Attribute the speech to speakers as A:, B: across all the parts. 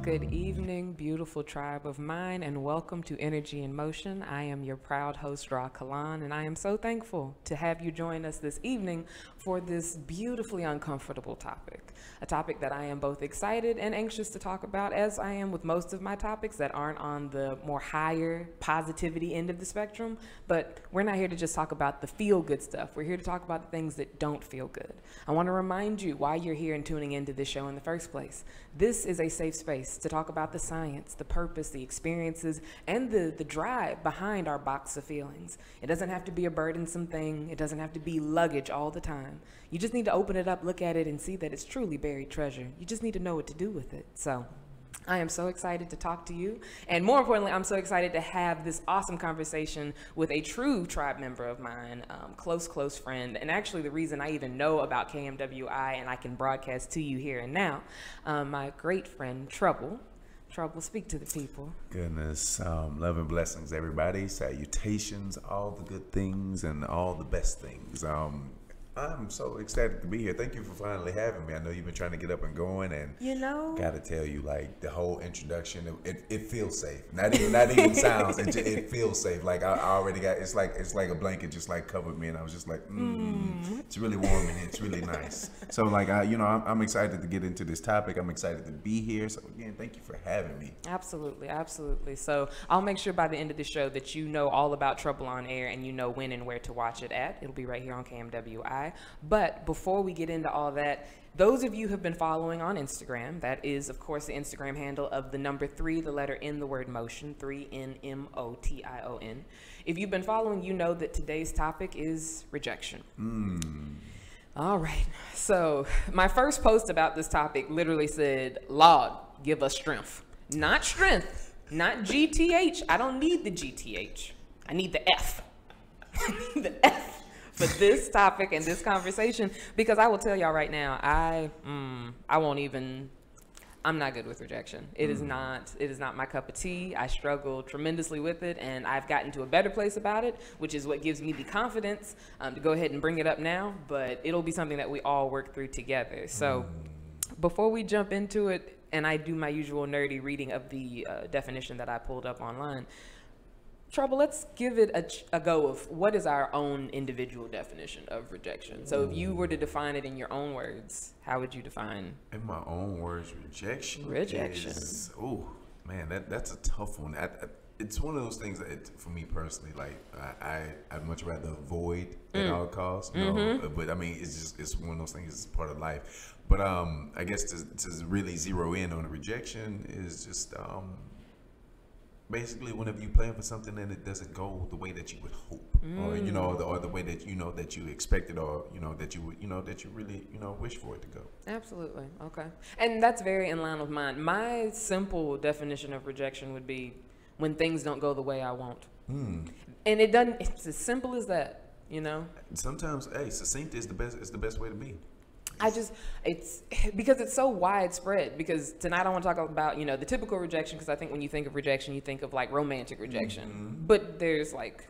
A: Good evening, beautiful tribe of mine, and welcome to Energy in Motion. I am your proud host, Rah Kalon, and I am so thankful to have you join us this evening for this beautifully uncomfortable topic. A topic that I am both excited and anxious to talk about, as I am with most of my topics that aren't on the more higher positivity end of the spectrum. But we're not here to just talk about the feel-good stuff. We're here to talk about the things that don't feel good. I want to remind you why you're here and tuning into this show in the first place. This is a safe space to talk about the science, the purpose, the experiences, and the drive behind our box of feelings. It doesn't have to be a burdensome thing. It doesn't have to be luggage all the time. You just need to open it up, look at it, and see that it's truly buried treasure. You just need to know what to do with it. So I am so excited to talk to you. And more importantly, I'm so excited to have this awesome conversation with a true tribe member of mine, close friend. And actually the reason I even know about KMWI and I can broadcast to you here and now, my great friend, Trouble. Trouble, speak to the people.
B: Goodness, love and blessings, everybody. Salutations, all the good things and all the best things. I'm so excited to be here. Thank you for finally having me. I know you've been trying to get up and going, and gotta tell you, like the whole introduction, it feels safe. Not even sounds. It feels safe. Like I already got. It's like a blanket just like covered me, and I was just like, it's really warm in here. It's really nice. So like I'm excited to get into this topic. I'm excited to be here. So again, thank you for having me.
A: Absolutely, absolutely. So I'll make sure by the end of the show that you know all about Trouble on Air and you know when and where to watch it at. It'll be right here on KMWI. But before we get into all that, those of you who have been following on Instagram, that is, of course, the Instagram handle of the number 3, the letter N, the word motion, 3NMOTION. If you've been following, you know that today's topic is rejection. All right. So my first post about this topic literally said, Lord, give us strength. Not strength, not GTH. I don't need the GTH. I need the F. I need the F for this topic and this conversation, because I will tell y'all right now, I'm not good with rejection. It is not my cup of tea. I struggle tremendously with it, and I've gotten to a better place about it, which is what gives me the confidence to go ahead and bring it up now, but it'll be something that we all work through together. So before we jump into it, and I do my usual nerdy reading of the definition that I pulled up online, Trouble, let's give it a go of what is our own individual definition of rejection. So if you were to define it in your own words, how would you define?
B: In my own words, rejection.
A: Is,
B: oh man, that's a tough one. It's one of those things that, for me personally, like I'd much rather avoid at all costs. You know? But I mean, it's one of those things. It's part of life. But I guess to really zero in on the rejection is just basically whenever you plan for something and it doesn't go the way that you would hope, or or the way that that you expected, or that you really wish for it to go. Absolutely.
A: Okay. And that's very in line with mine. My simple definition of rejection would be when things don't go the way I want. And it doesn't. It's as simple as that.
B: Sometimes, succinct is the best way to be.
A: It's because it's so widespread, because tonight I want to talk about, the typical rejection, because I think when you think of rejection, you think of like romantic rejection, but there's like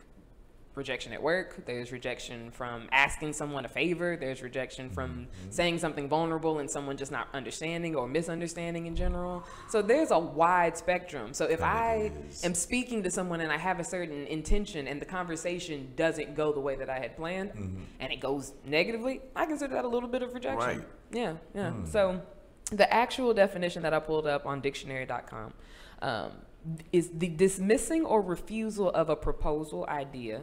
A: rejection at work, there's rejection from asking someone a favor, there's rejection from saying something vulnerable and someone just not understanding or misunderstanding in general. So there's a wide spectrum. So if I am speaking to someone and I have a certain intention and the conversation doesn't go the way that I had planned, and it goes negatively, I consider that a little bit of rejection.
B: Right.
A: Yeah. So the actual definition that I pulled up on dictionary.com is the dismissing or refusal of a proposal, idea,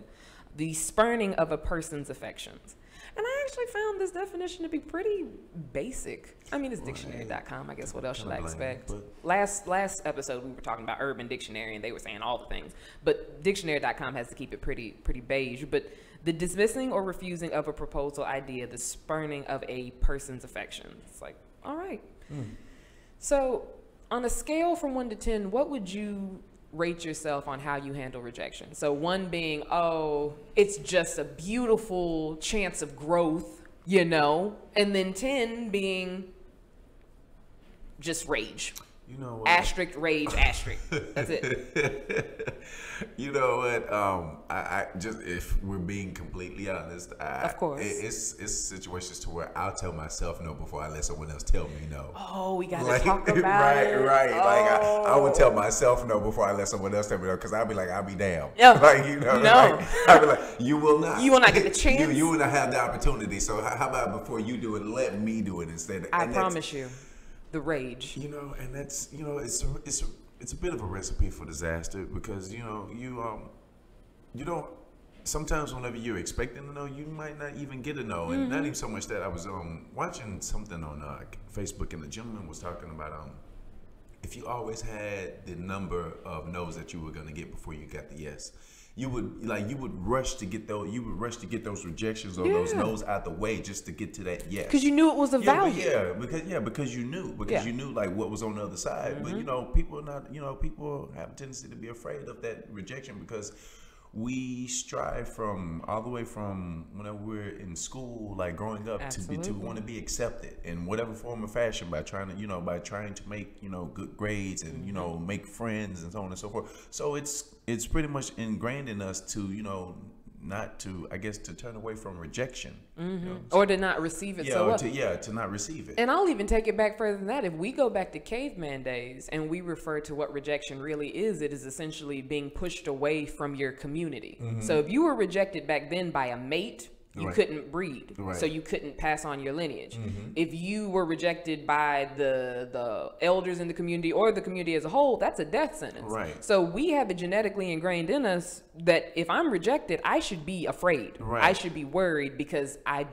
A: the spurning of a person's affections. And I actually found this definition to be pretty basic. I mean, it's dictionary.com. I guess what else should I expect? Last episode we were talking about Urban Dictionary and they were saying all the things, but dictionary.com has to keep it pretty beige. But the dismissing or refusing of a proposal, idea, the spurning of a person's affections. It's like, all right. So on a scale from 1 to 10, what would you rate yourself on how you handle rejection? So 1 being, oh, it's just a beautiful chance of growth, and then 10 being just rage.
B: You know what?
A: Asterisk rage asterisk. That's it.
B: You know what? I just, if we're being completely honest,
A: Of course.
B: it's situations to where I'll tell myself no before I let someone else tell me no.
A: Oh, we gotta
B: Like,
A: talk about it.
B: Right.
A: Oh.
B: Like I would tell myself no before I let someone else tell me no, because I'll be like, I'll be damned.
A: Yeah.
B: Like, you know,
A: No.
B: like, I'll be like, you will not.
A: You will not get the chance.
B: You will not have the opportunity. So how about before you do it, let me do it instead.
A: I promise you, the rage.
B: You know, and that's, you know, it's a bit of a recipe for disaster, because you know you don't. Sometimes whenever you're expecting a no, you might not even get a no, and not even so much that. I was watching something on Facebook, and the gentleman was talking about if you always had the number of no's that you were gonna get before you got the yes, you would rush to get those. You would rush to get those rejections or those no's out the way just to get to that yes.
A: Because you knew it was a value.
B: Because you knew like what was on the other side. But you know, people have a tendency to be afraid of that rejection, because we strive from all the way from whenever we're in school, like growing up, to want to be accepted in whatever form or fashion, by trying to make good grades and make friends and so on and so forth. So it's pretty much ingrained in us to not to, I guess, to turn away from rejection,
A: or to not receive it.
B: To not receive it.
A: And I'll even take it back further than that. If we go back to caveman days and we refer to what rejection really is, it is essentially being pushed away from your community. So if you were rejected back then by a mate, you couldn't breed, so you couldn't pass on your lineage. If you were rejected by the elders in the community or the community as a whole, that's a death sentence. So we have it genetically ingrained in us that if I'm rejected, I should be afraid. I should be worried, because I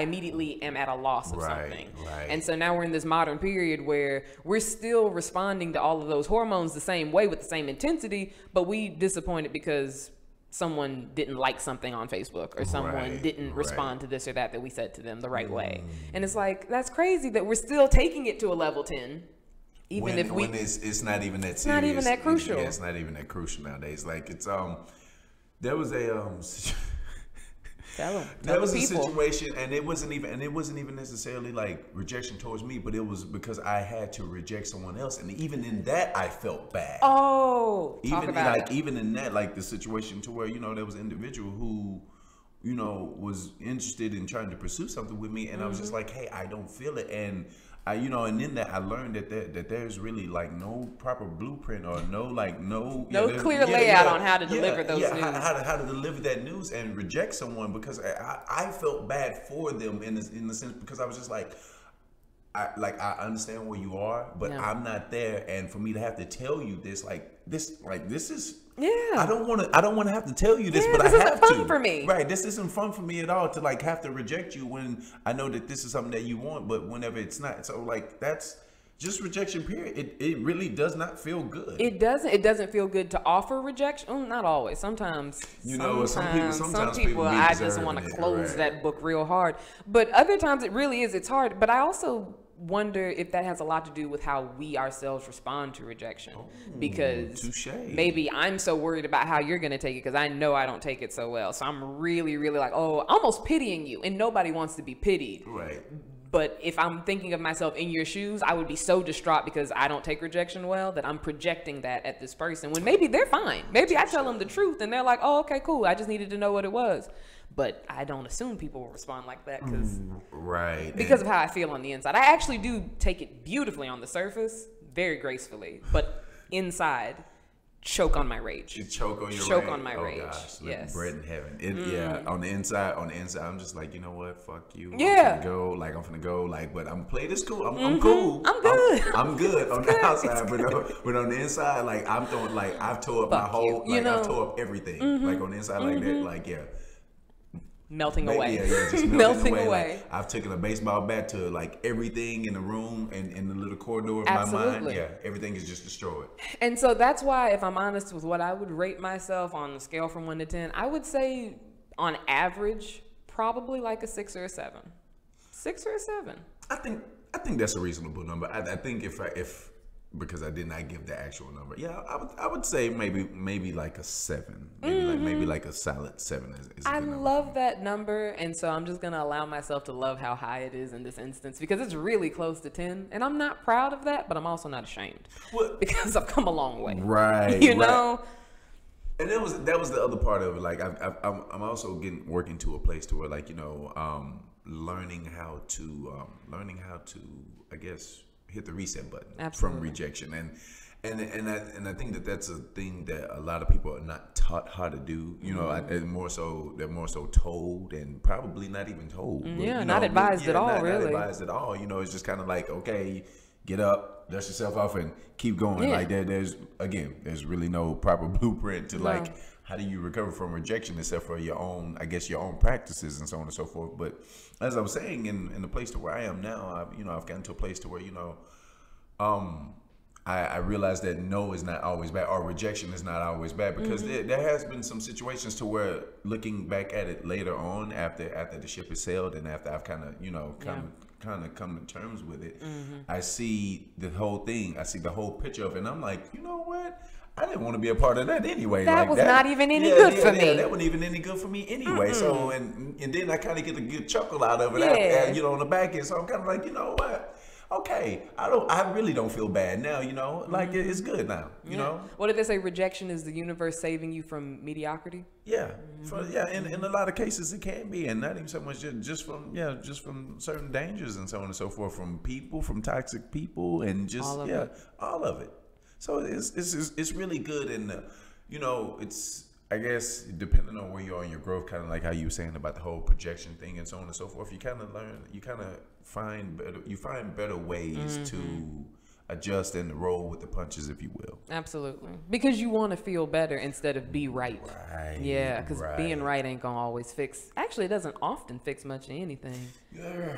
A: immediately am at a loss of something. And so now we're in this modern period where we're still responding to all of those hormones the same way with the same intensity, but we disappointed because someone didn't like something on Facebook, or someone didn't respond to this or that we said to them the right way. And it's like, that's crazy that we're still taking it to a level 10, even if
B: it's not even that serious.
A: It's not even that crucial.
B: It's not even that crucial nowadays. Like, it's there was a there was a situation, and it wasn't even necessarily like rejection towards me, but it was because I had to reject someone else, and even in that I felt bad. Even in that, like the situation to where there was an individual who was interested in trying to pursue something with me, and I was just like, hey, I don't feel it. And and in that I learned that there's really like no proper blueprint, or no clear
A: layout on how to deliver those news.
B: How to deliver that news and reject someone, because I felt bad for them in the sense, because I was just like, I understand where you are, but I'm not there, and for me to have to tell you this is. I don't want to have to tell you this, but I have to. This isn't fun for me. Right. This isn't fun for me at all, to like have to reject you when I know that this is something that you want, but whenever it's not. So like, that's just rejection, period. It really does not feel good. It doesn't
A: feel good to offer rejection. Oh, not always. Sometimes some people I just want to close that book real hard. But other times it really is. It's hard. But I also wonder if that has a lot to do with how we ourselves respond to rejection, because maybe I'm so worried about how you're going to take it, because I know I don't take it so well, so I'm really like, almost pitying you, and nobody wants to be pitied, but if I'm thinking of myself in your shoes, I would be so distraught because I don't take rejection well, that I'm projecting that at this person, when maybe they're fine. Maybe I tell them the truth and they're like, oh, okay, cool, I just needed to know what it was. But I don't assume people will respond like that, because of how I feel on the inside. I actually do take it beautifully on the surface, very gracefully, but inside, choke on my rage.
B: You choke on your rage.
A: Choke on my rage.
B: Gosh, yes. Bread in heaven. Yeah. On the inside, I'm just like, you know what? Fuck you.
A: Yeah.
B: I'm finna go. But I'm playing this cool. I'm cool.
A: I'm good.
B: I'm good on the outside, but on the inside, like I'm throwing, like I've tore up my whole, I've tore up everything. Like on the inside, like that, like
A: melting away.
B: Just melting away. Like, I've taken a baseball bat to like everything in the room and in the little corridor of my mind. Yeah, everything is just destroyed.
A: And so that's why, if I'm honest with what I would rate myself on the scale from 1 to 10, I would say on average, probably like a 6 or a 7. 6 or a 7.
B: I think that's a reasonable number. I think if because I did not give the actual number. Yeah, I would say maybe like a 7. Maybe like a solid 7 is a
A: I
B: good number
A: love that number, and so I'm just gonna allow myself to love how high it is in this instance because it's really close to 10, and I'm not proud of that, but I'm also not ashamed because I've come a long way.
B: Right.
A: You know.
B: And that was the other part of it. Like I'm also working to a place to where, like, you know, learning how to I guess hit the reset button from rejection, and I think that's a thing that a lot of people are not taught how to do. You know, they're more so told, and probably not even told. But,
A: yeah, not advised at all. Really,
B: not advised at all. You know, it's just kind of like, okay, get up, dust yourself off, and keep going. Like there's really no proper blueprint to like how do you recover from rejection except for your own practices and so on and so forth. But as I was saying, in the place to where I am now, I've gotten to a place to where, I realized that no is not always bad, or rejection is not always bad, because there has been some situations to where, looking back at it later on, after the ship has sailed, and after I've kind of come to terms with it, I see the whole thing, I see the whole picture of it, and I'm like, you know what? I didn't want to be a part of that anyway.
A: That was not even any good for me.
B: That wasn't even any good for me anyway. So, and then I kind of get a good chuckle out of it, after, on the back end. So I'm kind of like, you know what? Okay, I really don't feel bad now, like it's good now, you know?
A: What did they say? Rejection is the universe saving you from mediocrity?
B: Yeah. In a lot of cases it can be, and not even so much just from certain dangers and so on and so forth, from people, from toxic people, and just, all of it. So it's really good, and it's, I guess, depending on where you are in your growth, kind of like how you were saying about the whole projection thing and so on and so forth, you kind of learn, you kind of find better ways to adjust and roll with the punches, if you will.
A: Absolutely, because you want to feel better instead of be right. Yeah, because being right ain't gonna always fix. Actually, it doesn't often fix much of anything.
B: Yeah.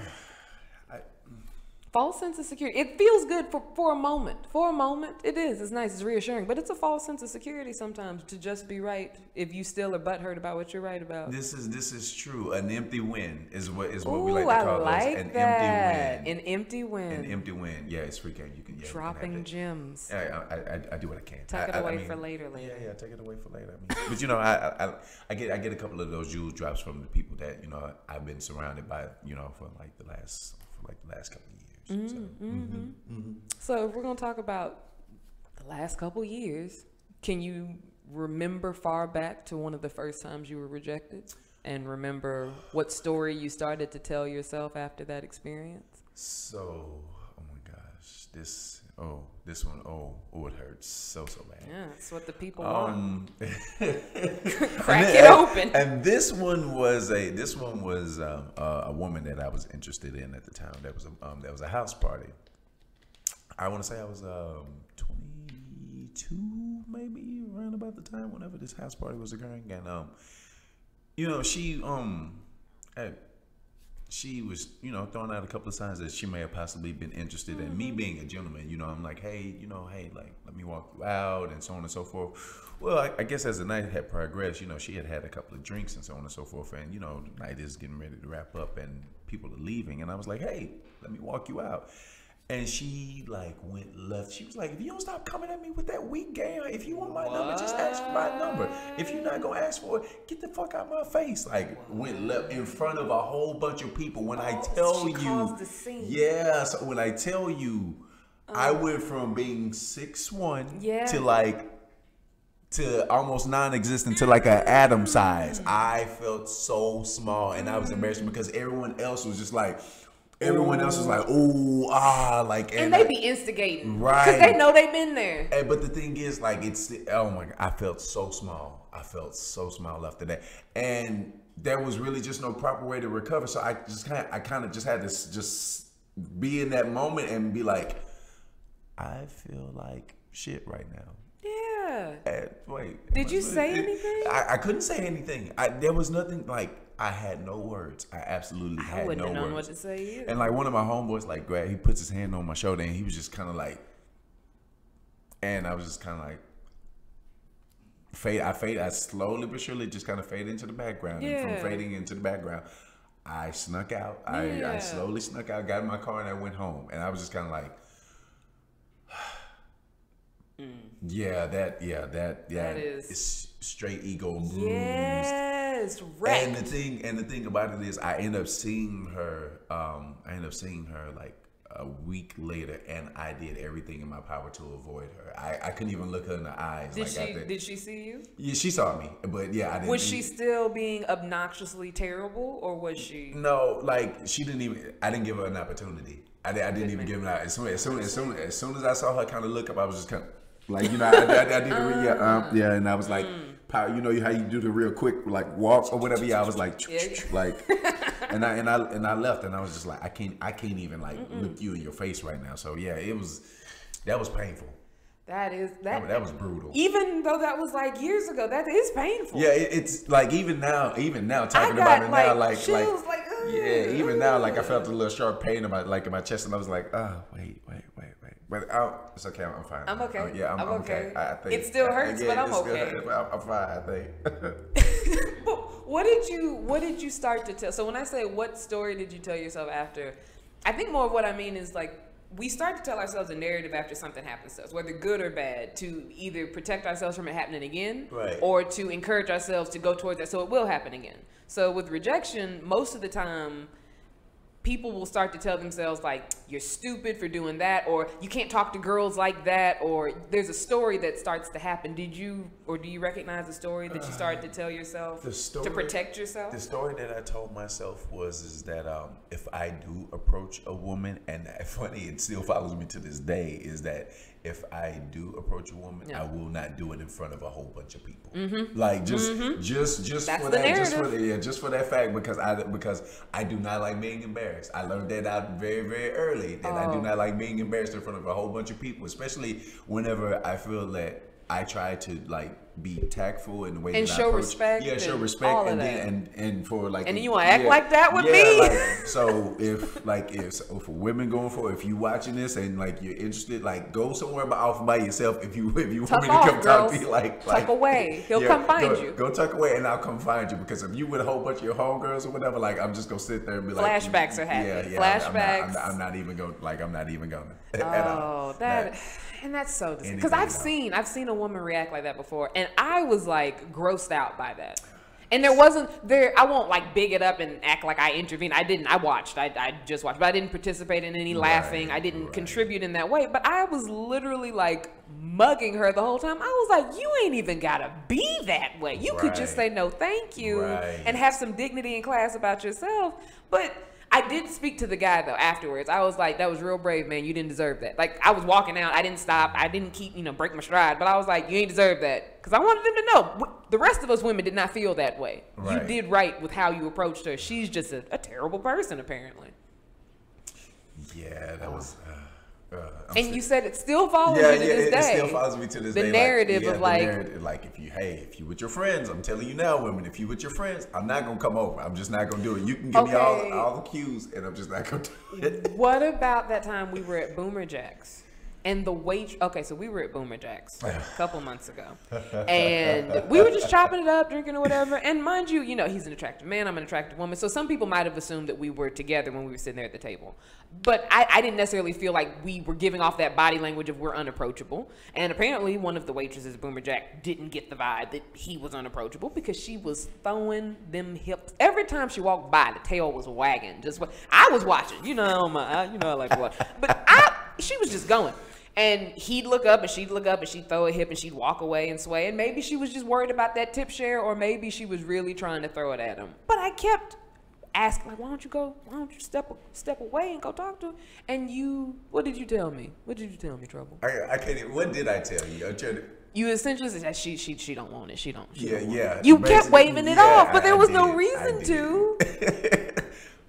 A: False sense of security. It feels good for a moment. For a moment, it is. It's nice. It's reassuring. But it's a false sense of security sometimes to just be right if you still are butthurt about what you're right about.
B: This is true. An empty win is what we like to call
A: like
B: this.
A: An empty win.
B: An empty win. Yeah, it's free game. You can
A: dropping gems.
B: I do what I can.
A: Tuck it away for later.
B: Yeah, take it away for later. But I get a couple of those jewel drops from the people that I've been surrounded by for the last couple of years.
A: So if we're going to talk about the last couple years, can you remember far back to one of the first times you were rejected, and remember what story you started to tell yourself after that experience?
B: So, oh my gosh, this one, it hurts so bad.
A: Yeah, that's what the people want.
B: Crack
A: it open.
B: And this one was a woman that I was interested in at the time. That was a house party. I want to say I was 22, maybe around about the time whenever this house party was occurring, and she was, throwing out a couple of signs that she may have possibly been interested in me being a gentleman. I'm like, hey, like, let me walk you out and so on and so forth. Well, I guess as the night had progressed, she had a couple of drinks and so on and so forth. And, the night is getting ready to wrap up and people are leaving. And I was like, hey, let me walk you out. And she went left. She was like, if you don't stop coming at me with that weak game, if you want my number, just ask for my number. If you're not going to ask for it, get the fuck out of my face. Went left in front of a whole bunch of people. When I tell you,
A: caused the scene.
B: Yeah, so when I tell you, I went from being 6'1" to almost non-existent to like an atom size. I felt so small, and I was embarrassed because everyone else was just like, ooh, and
A: they be instigating,
B: right?
A: Because they know they've been there.
B: But the thing is, it's, oh my God, I felt so small. I felt so small after that, and there was really just no proper way to recover. So I kind of just had to just be in that moment and be like, I feel like shit right now.
A: Yeah.
B: Wait.
A: Did you say anything?
B: I couldn't say anything. There was nothing I had no words. I absolutely had no words.
A: I wouldn't have known what to say either.
B: And one of my homeboys, he puts his hand on my shoulder and he was just kind of and I was just kind of I slowly but surely just kind of fade into the background.
A: Yeah.
B: And from fading into the background, I snuck out. I slowly snuck out, got in my car, and I went home. And I was just kind of Yeah, that is straight ego bruised.
A: Yes, wrecked.
B: And the thing about it is, I end up seeing her. Like a week later, and I did everything in my power to avoid her. I couldn't even look her in the eyes.
A: Did she see you?
B: Yeah, she saw me, but yeah, I didn't.
A: Was she still being obnoxiously terrible, or was she?
B: No, like she didn't even. I didn't give her an opportunity. I didn't even give her an. As soon as I saw her kind of look up, I was just kind of like, you know, I did the and I was like, you know how you do the real quick like walk or whatever. Yeah, I was like, like, and I left, and I was just like, I can't even like look you in your face right now. So yeah, that was painful.
A: That
B: was brutal.
A: Even though that was like years ago, that is painful.
B: Yeah, it's like even now talking about it now, like yeah, even now, like I felt a little sharp pain in my chest, and I was like, oh wait. But it's okay. I'm fine.
A: I'm okay.
B: I'm okay. I think
A: it still hurts, but I'm okay.
B: I'm fine. I think.
A: What did you start to tell? So when I say what story did you tell yourself after, I think more of what I mean is like we start to tell ourselves a narrative after something happens to us, whether good or bad, to either protect ourselves from it happening again,
B: right,
A: or to encourage ourselves to go towards that so it will happen again. So with rejection, most of the time, people will start to tell themselves like, you're stupid for doing that, or you can't talk to girls like that, or there's a story that starts to happen. Do you recognize the story that you started to tell yourself to protect yourself?
B: The story that I told myself is that if I do approach a woman, and funny, it still follows me to this day, is that if I do approach a woman, I will not do it in front of a whole bunch of people. Like just
A: That's
B: for
A: the
B: that, just for that fact, because I do not like being embarrassed. I learned that out very, very early, that I do not like being embarrassed in front of a whole bunch of people, especially whenever I feel that I try to like be tactful in the way
A: and
B: that
A: show
B: I approach.
A: respect.
B: Yeah, show respect, and for like.
A: And then you want to act like that with me.
B: Like, so if women going for, if you watching this and like you're interested, like go somewhere off by yourself. If you want me to come talk to you, like
A: tuck away. He'll come find you.
B: Go tuck away, and I'll come find you. Because if you with a whole bunch of your homegirls or whatever, like I'm just gonna sit there and be like,
A: flashbacks are happening.
B: Yeah,
A: flashbacks.
B: I'm not even gonna.
A: Oh, and that's so disgusting. Because I've seen a woman react like that before, and I was like grossed out by that. And I won't like big it up and act like I intervened. I didn't. I watched. I just watched, but I didn't participate in any laughing. I didn't contribute in that way. But I was literally like mugging her the whole time. I was like, you ain't even gotta be that way. You could just say no, thank you, and have some dignity and class about yourself. But I did speak to the guy though afterwards. I was like, that was real brave, man. You didn't deserve that. Like I was walking out. I didn't stop. I didn't keep, break my stride. But I was like, you ain't deserve that. Because I wanted them to know. The rest of us women did not feel that way. Right. You did right with how you approached her. She's just a terrible person, apparently.
B: Yeah, that was...
A: and you said it still follows you to this day.
B: It still follows me to this day.
A: The narrative of
B: like, if you with your friends, I'm telling you now, women, if you with your friends, I'm not gonna come over. I'm just not gonna do it. You can give me all the cues, and I'm just not gonna do it.
A: What about that time we were at Boomer Jack's? And the so we were at Boomer Jack's a couple months ago, and we were just chopping it up, drinking or whatever. And mind you, he's an attractive man, I'm an attractive woman. So some people might have assumed that we were together when we were sitting there at the table. But I didn't necessarily feel like we were giving off that body language of we're unapproachable. And apparently one of the waitresses at Boomer Jack didn't get the vibe that he was unapproachable, because she was throwing them hips. Every time she walked by, the tail was wagging. I was watching, I like to watch. But she was just going. And he'd look up and she'd look up and she'd throw a hip and she'd walk away and sway. And maybe she was just worried about that tip share, or maybe she was really trying to throw it at him. But I kept asking, like, why don't you step away and go talk to her? And what did you tell me? What did you tell me, Trouble?
B: I can't even, what did I tell you?
A: You essentially said she don't want it. She don't.
B: Yeah.
A: You kept waving it off, but there was no reason to.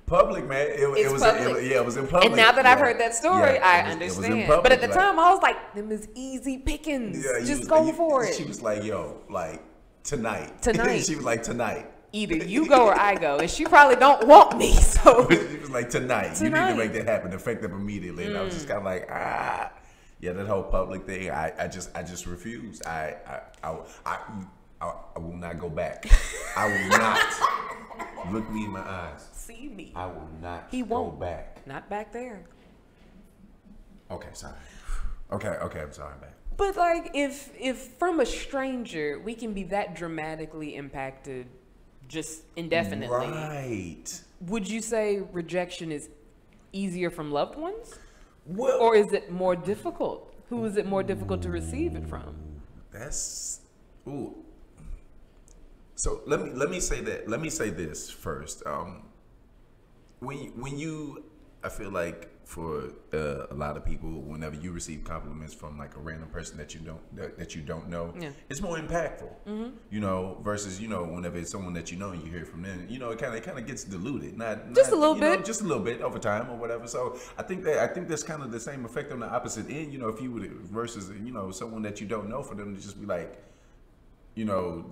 B: Public, man. It was public. It was in public.
A: And now that I've heard that story, I understand. But at the time, I was like, them is easy pickings. Just go for it.
B: She was like, yo, like, tonight. She was like, tonight.
A: Either you go or I go. And she probably don't want me, so.
B: She was like, tonight. You need to make that happen, effective immediately. And I was just kind of like, yeah, that whole public thing, I just refused. I will not go back. I will not. Look me in my eyes.
A: See me.
B: I will not
A: go
B: back.
A: Not back there.
B: Okay, sorry. Okay, I'm sorry, man.
A: But like, if from a stranger we can be that dramatically impacted just indefinitely,
B: right?
A: Would you say rejection is easier from loved ones?
B: Well,
A: Or is it more difficult? Who is it more difficult to receive it from?
B: that's ooh. So let me say that. Let me say this first. When you, I feel like for a lot of people, whenever you receive compliments from like a random person that you don't know,
A: Yeah.
B: it's more impactful. You know, versus whenever it's someone that you know and you hear from them, it kind of gets diluted. Not
A: Just a little bit.
B: just a little bit over time or whatever. So I think that's kind of the same effect on the opposite end. If you would versus someone that you don't know, for them to just be like,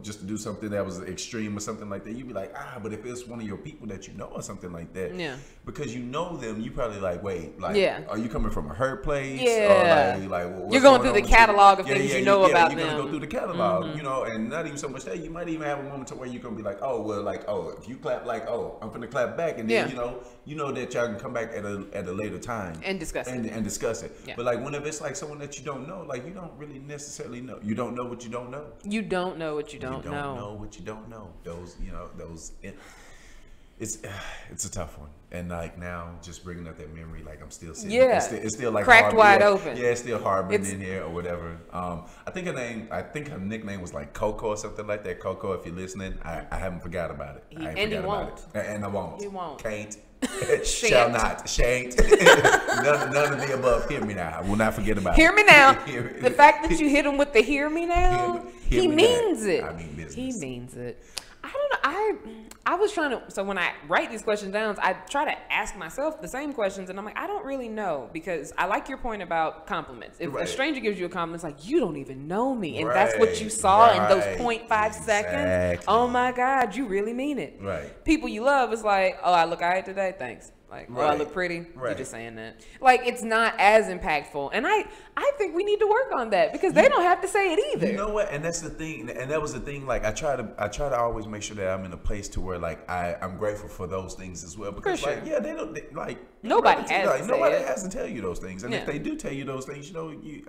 B: just to do something that was extreme or something like that, you'd be like, but if it's one of your people that you know or something like that,
A: Yeah.
B: because you know them, you probably like, wait, like,
A: Yeah.
B: are you coming from a hurt place?
A: Yeah.
B: Or like what's
A: You're going through
B: on
A: the
B: with you?
A: catalog of things you know about
B: you're
A: them.
B: gonna go through the catalog, and not even so much that, you might even have a moment to where you're gonna be like, if you clap, like, I'm gonna clap back, and then you know that y'all can come back at a later time
A: And discuss it.
B: and discuss it.
A: Yeah.
B: But like whenever it's like someone that you don't know, like you don't really necessarily know. You don't know what you don't know.
A: You don't know what you don't know.
B: Know what you don't know. It's a tough one. And like now, just bringing up that memory, like I'm still sitting.
A: Yeah.
B: It's still like
A: cracked wide open.
B: Yeah, it's still harboring in here or whatever. I think her nickname was like Coco or something like that. Coco, if you're listening, I haven't forgot about it.
A: He won't.
B: And I won't.
A: He won't.
B: Can't. Shall not. Shan't. none of the above. Hear me now. I will not forget about
A: Hear
B: it.
A: me now. The fact that you hit him with the hear me now,
B: Hear
A: he
B: me
A: means
B: now.
A: it.
B: I mean business.
A: He means it. I don't know. I was trying to, so when I write these questions down, I try to ask myself the same questions, and I'm like, I don't really know, because I like your point about compliments. If a stranger gives you a compliment, it's like, you don't even know me, and that's what you saw in those 0.5 seconds. Oh my God, you really mean it.
B: Right.
A: People you love is like, oh, I look all right today, thanks. Like, oh, I look pretty. You're just saying that. Like, it's not as impactful. And I think we need to work on that, because they don't have to say it either.
B: You know what? And that's the thing. And that was the thing. Like, I try to always make sure that I'm in a place to where like I'm grateful for those things as well. Because like, yeah, nobody has to tell you those things. And if they do tell you those things,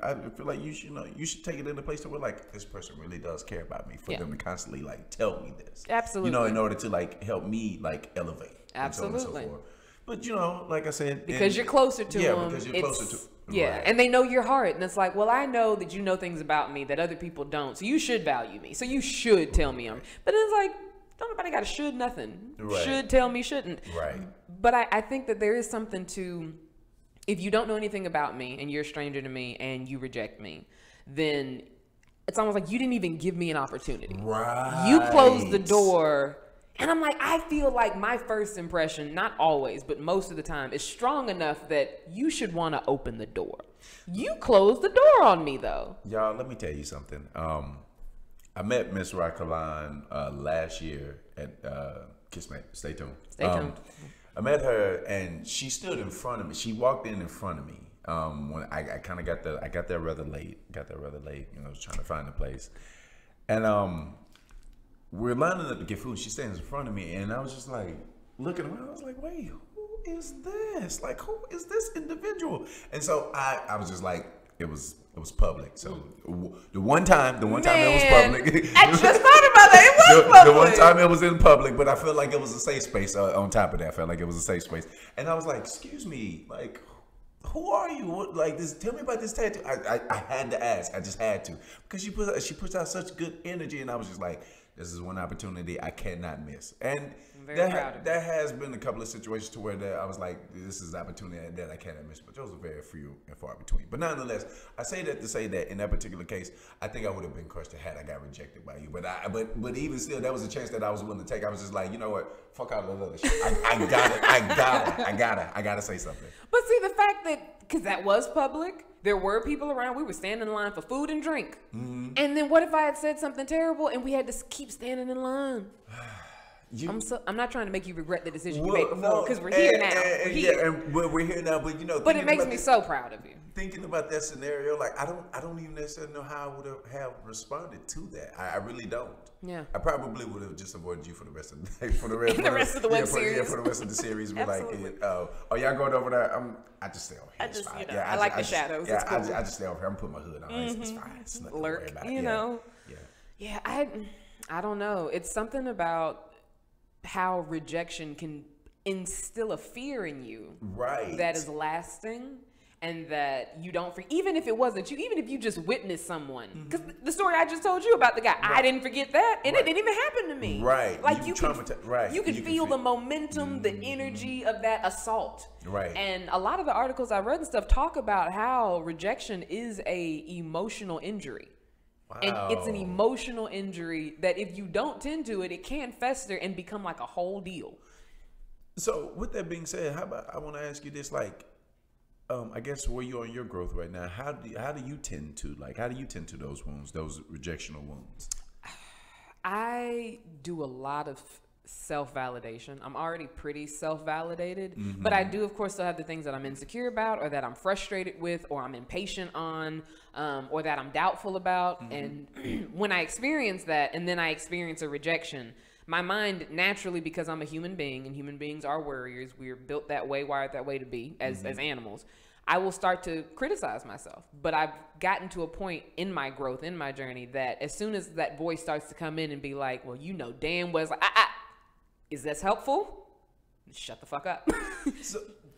B: I feel like you should take it in a place to where like this person really does care about me, for them to constantly like tell me this.
A: Absolutely.
B: In order to like help me like elevate.
A: Absolutely.
B: And so on and so forth. But like I said,
A: because you're closer to them.
B: Yeah, because you're closer to.
A: Yeah, right. And they know your heart, and it's like, well, I know that you know things about me that other people don't, so you should value me. So you should tell me I'm. But it's like, don't nobody got to should nothing. Right. Should tell me shouldn't.
B: Right.
A: But I think that there is something to, if you don't know anything about me and you're a stranger to me and you reject me, then it's almost like you didn't even give me an opportunity.
B: Right.
A: You closed the door. And I'm like, I feel like my first impression, not always, but most of the time, is strong enough that you should want to open the door. You closed the door on me, though.
B: Y'all, let me tell you something. I met Miss Rah Kalon last year at Kissmate. Stay tuned.
A: Stay tuned.
B: I met her, and she stood in front of me. She walked in front of me. When I kind of got there rather late. Trying to find a place. And we're lining up to get food. She stands in front of me, and I was just like looking around. I was like, "Wait, who is this? Like, who is this individual?" And so I was just like, it was public. So the one time it was public.
A: I just thought about that. It was public.
B: The one time it was in public, but I felt like it was a safe space. On top of that, I felt like it was a safe space. And I was like, "Excuse me, like, who are you? What, like this? Tell me about this tattoo." I had to ask. I just had to, because she puts out such good energy, and I was just like, this is one opportunity I cannot miss. And there has been a couple of situations to where I was like, this is an opportunity that I cannot miss. But those are very few and far between. But nonetheless, I say that to say that in that particular case, I think I would have been crushed had I got rejected by you. But even still, that was a chance that I was willing to take. I was just like, you know what? Fuck out of the other shit. I gotta say something.
A: But see, the fact that, because that was public, there were people around. We were standing in line for food and drink. Mm-hmm. And then what if I had said something terrible and we had to keep standing in line? I'm not trying to make you regret the decision you made before, because we're here now.
B: We're here now. But
A: but it makes me so proud of you.
B: Thinking about that scenario, like I don't even necessarily know how I would have responded to that. I really don't.
A: Yeah.
B: I probably would have just avoided you for the rest of the day, for the rest
A: of the web series.
B: Yeah, for the rest of the series. Be like, oh, y'all going over there? I just stay over here. It's fine.
A: I like the shadows.
B: Yeah, cool. I just stay over here. I'm putting my hood on. It's fine. It's nothing to worry about.
A: You know. Yeah. I don't know. It's something about how rejection can instill a fear in you,
B: right?
A: That is lasting. And that you don't even if it wasn't you, even if you just witnessed someone, because the story I just told you about the guy, I didn't forget that, and it didn't even happen to me.
B: Right.
A: Like you can feel the momentum, the energy of that assault.
B: Right.
A: And a lot of the articles I read and stuff talk about how rejection is a emotional injury. Wow. And it's an emotional injury that if you don't tend to it, it can fester and become like a whole deal.
B: So with that being said, how about I want to ask you this, like, I guess where you're on your growth right now, how do you tend to those wounds, those rejectional wounds?
A: I do a lot of self-validation. I'm already pretty self-validated, but I do, of course, still have the things that I'm insecure about, or that I'm frustrated with, or I'm impatient on, or that I'm doubtful about. And when I experience that, and then I experience a rejection, my mind naturally, because I'm a human being and human beings are warriors, we're built that way, wired that way to be as animals, I will start to criticize myself. But I've gotten to a point in my growth, in my journey, that as soon as that voice starts to come in and be like, well, you know damn well, it's like, is this helpful? Shut the fuck up.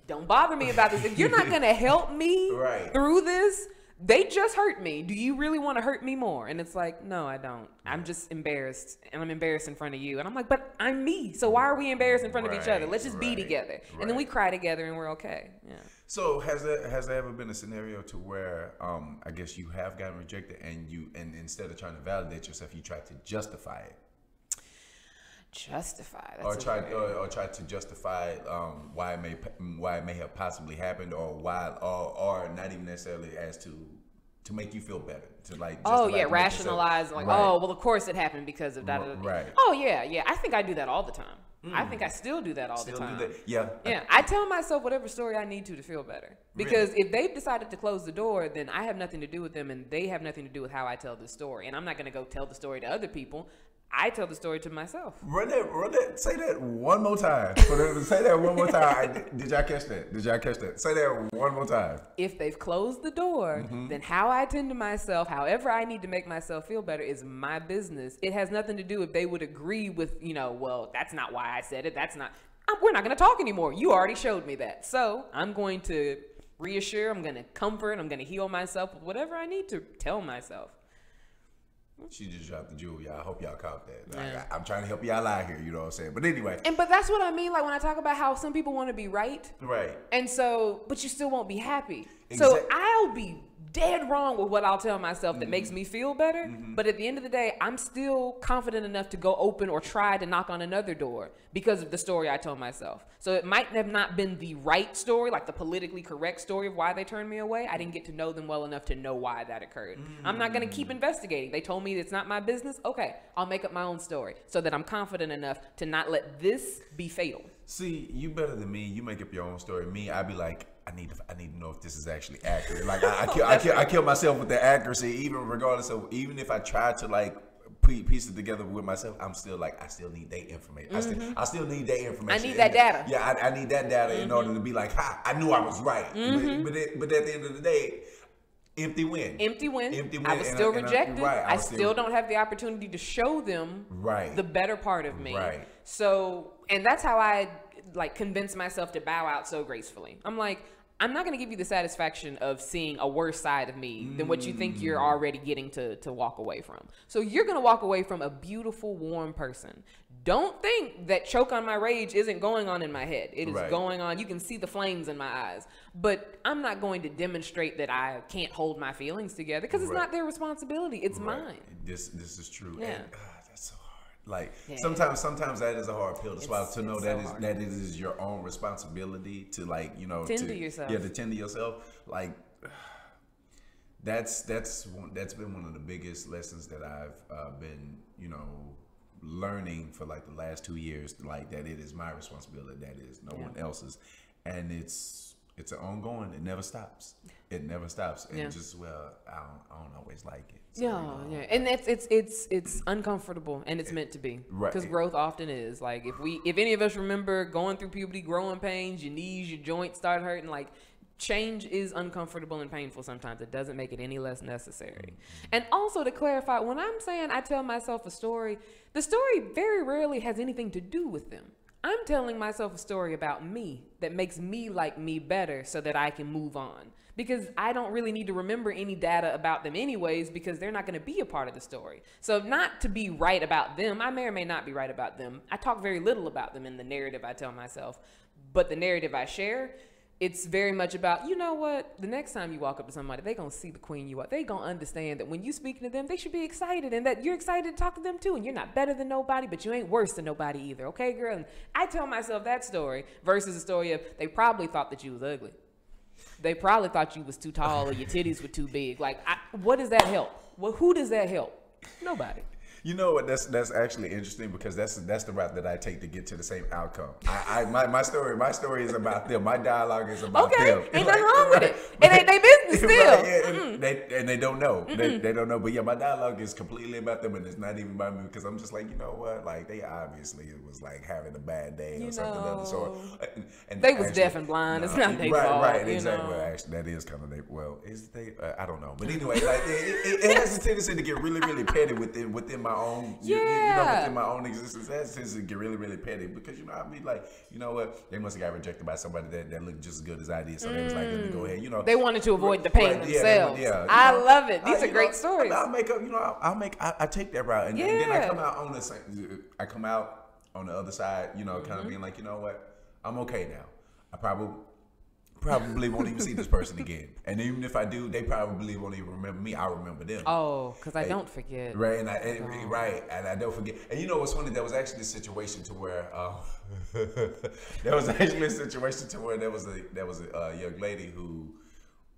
A: Don't bother me about this. If you're not going to help me through this, they just hurt me. Do you really want to hurt me more? And it's like, no, I don't. I'm just embarrassed, and I'm embarrassed in front of you. And I'm like, but I'm me. So why are we embarrassed in front of each other? Let's just be together. And then we cry together and we're okay. Yeah.
B: So has there ever been a scenario to where I guess you have gotten rejected and instead of trying to validate yourself, you try to justify it?
A: Justify,
B: or try to justify why it may have possibly happened, or why, or not even necessarily as to make you feel better, to like
A: rationalize, like, oh well, of course it happened because of that.
B: Right.
A: Oh yeah, I think I do that all the time. I think I still do that all the time.
B: Yeah.
A: I tell myself whatever story I need to feel better, because if they've decided to close the door, then I have nothing to do with them, and they have nothing to do with how I tell the story, and I'm not going to go tell the story to other people. I tell the story to myself.
B: Run that. Say that one more time. Say that one more time. Did y'all catch that? Say that one more time.
A: If they've closed the door, then how I tend to myself, however I need to make myself feel better, is my business. It has nothing to do if they would agree with, well, that's not why I said it. We're not going to talk anymore. You already showed me that. So I'm going to reassure, I'm going to comfort, I'm going to heal myself with whatever I need to tell myself.
B: She just dropped the jewel, y'all. I hope y'all caught that. Like, I'm trying to help y'all out here, you know what I'm saying? But anyway.
A: But that's what I mean, like when I talk about how some people want to be right.
B: Right.
A: And so, but you still won't be happy. Exactly. So I'll be dead wrong with what I'll tell myself that makes me feel better. But at the end of the day, I'm still confident enough to go open or try to knock on another door because of the story I told myself. So it might have not been the right story, like the politically correct story of why they turned me away. I didn't get to know them well enough to know why that occurred. I'm not going to keep investigating. They told me it's not my business. Okay, I'll make up my own story so that I'm confident enough to not let this be fatal. See,
B: you better than me. You make up your own story. Me, I'd be like, I need to know if this is actually accurate. Like I kill myself with the accuracy, even if I try to like piece it together with myself, I'm still like, I still need their information. I still need their information.
A: I need that data.
B: Yeah, I need that data in order to be like, I knew I was right. But at the end of the day, empty win. I was still rejected.
A: I still don't have the opportunity to show them the better part of me.
B: Right.
A: So, and that's how I like convince myself to bow out so gracefully. I'm like, I'm not going to give you the satisfaction of seeing a worse side of me than what you think you're already getting to walk away from. So you're going to walk away from a beautiful, warm person. Don't think that choke on my rage isn't going on in my head. It is going on. You can see the flames in my eyes. But I'm not going to demonstrate that I can't hold my feelings together because it's not their responsibility. It's mine.
B: This is true.
A: Yeah.
B: And, that's so hard. Like sometimes that is a hard pill to swallow, to know that it is your own responsibility to like,
A: tend to yourself.
B: Yeah, to tend to yourself. Like that's been one of the biggest lessons that I've been, learning for like the last 2 years, like that it is my responsibility, that is no one else's, and it's an ongoing. It never stops. It never stops, and just I don't always like it. So,
A: and it's uncomfortable, and it's meant to be, because growth often is. Like if any of us remember going through puberty, growing pains, your knees, your joints start hurting, like. Change is uncomfortable and painful sometimes. It doesn't make it any less necessary. And also to clarify, when I'm saying I tell myself a story, the story very rarely has anything to do with them. I'm telling myself a story about me that makes me like me better so that I can move on. Because I don't really need to remember any data about them anyways, because they're not going to be a part of the story. So not to be right about them, I may or may not be right about them. I talk very little about them in the narrative I tell myself, but the narrative I share, it's very much about, you know what, the next time you walk up to somebody, they're going to see the queen you are. They're going to understand that when you speak to them, they should be excited, and that you're excited to talk to them too. And you're not better than nobody, but you ain't worse than nobody either. Okay, girl? And I tell myself that story versus a story of they probably thought that you was ugly. They probably thought you was too tall or your titties were too big. Like, what does that help? Well, who does that help? Nobody.
B: You know what? That's actually interesting, because that's the route that I take to get to the same outcome. My story is about them. My dialogue is about them.
A: Ain't nothing wrong with it. It ain't their business still.
B: And they don't know. They don't know. But yeah, my dialogue is completely about them, and it's not even about me, because I'm just like, you know what? Like, they obviously was like having a bad day or something of the sort. And
A: they was deaf and blind. It's not their fault.
B: Right, exactly. Well, actually, that is kind of their. Well, is they? I don't know. But anyway, like it has a tendency to get really, really petty within my own, within my own existence. That tends to get really, really petty, because I mean, like, you know what? They must have got rejected by somebody that looked just as good as I did, so they was like, let me go ahead.
A: They wanted to avoid the pain themselves. I love it. These are great stories.
B: I'll make up. I take that route, and then I come out on the same. I come out on the other side. Kind of being like, you know what? I'm okay now. I probably won't even see this person again. And even if I do, they probably won't even remember me. I'll remember them.
A: Oh, because I don't forget.
B: Right, and I don't forget. And you know what's funny? There was actually a situation to where there was a young lady who,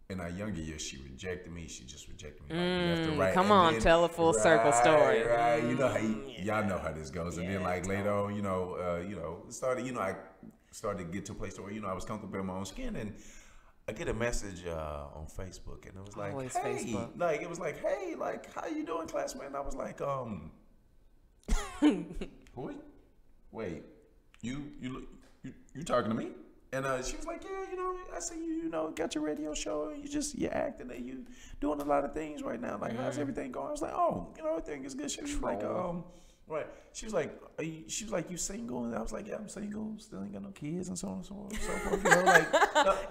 B: in our younger years, she rejected me. She just rejected me left and right.
A: Come on, tell a full circle story.
B: Right, you know how y'all know how this goes. And then like later on, I started to get to a place where I was comfortable in my own skin, and I get a message on Facebook, and it was like,
A: always
B: hey,
A: Facebook.
B: like it was like, hey, like how you doing, classmate? And I was like, wait, you talking to me? And she was like, yeah, I see you, got your radio show, and you're acting, and you doing a lot of things right now. Like, how's everything going? I was like, oh, everything is good. She was like, right. She was like, you single? And I was like, yeah, I'm single. Still ain't got no kids, and so on and so forth.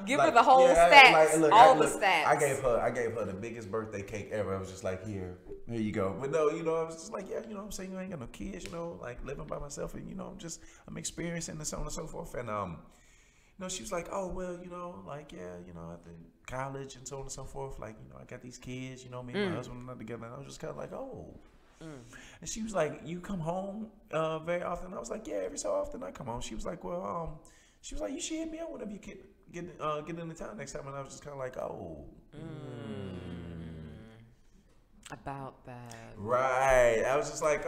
A: Give her the whole stats, all the stats.
B: I gave her the biggest birthday cake ever. I was just like, here you go. But no, I was just like, yeah, I'm single, I ain't got no kids, like living by myself, and I'm experiencing and so on and so forth. And she was like, oh well, like after college and so on and so forth, like I got these kids, me and my husband are not together, and I was just kind of like, oh. And she was like, you come home very often? I was like, yeah, every so often I come home. She was like, well, you should hit me up whenever you get into town next time. And I was just kind of like, oh.
A: About that.
B: Right. I was just like,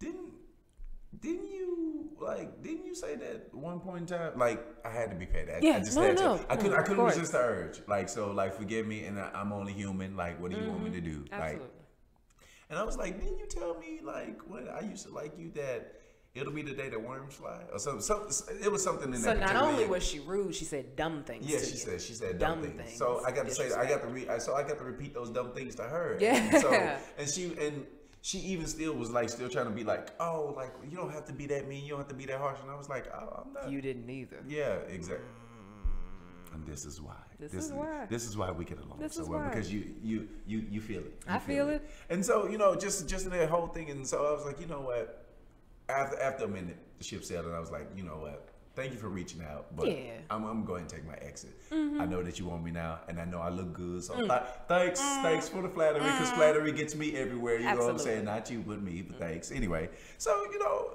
B: didn't you say that at one point in time? Like, I had to be paid. I couldn't resist the urge. Like, so, like, forgive me, and I'm only human. Like, what do you want me to do?
A: Absolutely.
B: Like, and I was like, didn't you tell me, like, when I used to like you, that it'll be the day that worms fly? Or something. It was something in that.
A: So not only was she rude, she said dumb things.
B: Yeah, she said dumb things. So I got to say, I got to repeat those dumb things to her.
A: Yeah.
B: And she even still was like, still trying to be like, oh, like, you don't have to be that mean, you don't have to be that harsh. And I was like, oh, I'm not.
A: You didn't either.
B: Yeah, exactly. And this is why. This is why we get along so well, because you feel it.
A: I feel it.
B: And so, just in that whole thing, and so I was like, you know what? After a minute, the ship sailed, and I was like, you know what? Thank you for reaching out, but I'm going to take my exit. I know that you want me now, and I know I look good. So thanks for the flattery, because flattery gets me everywhere. You know what I'm saying? Not you, but me. But thanks anyway. So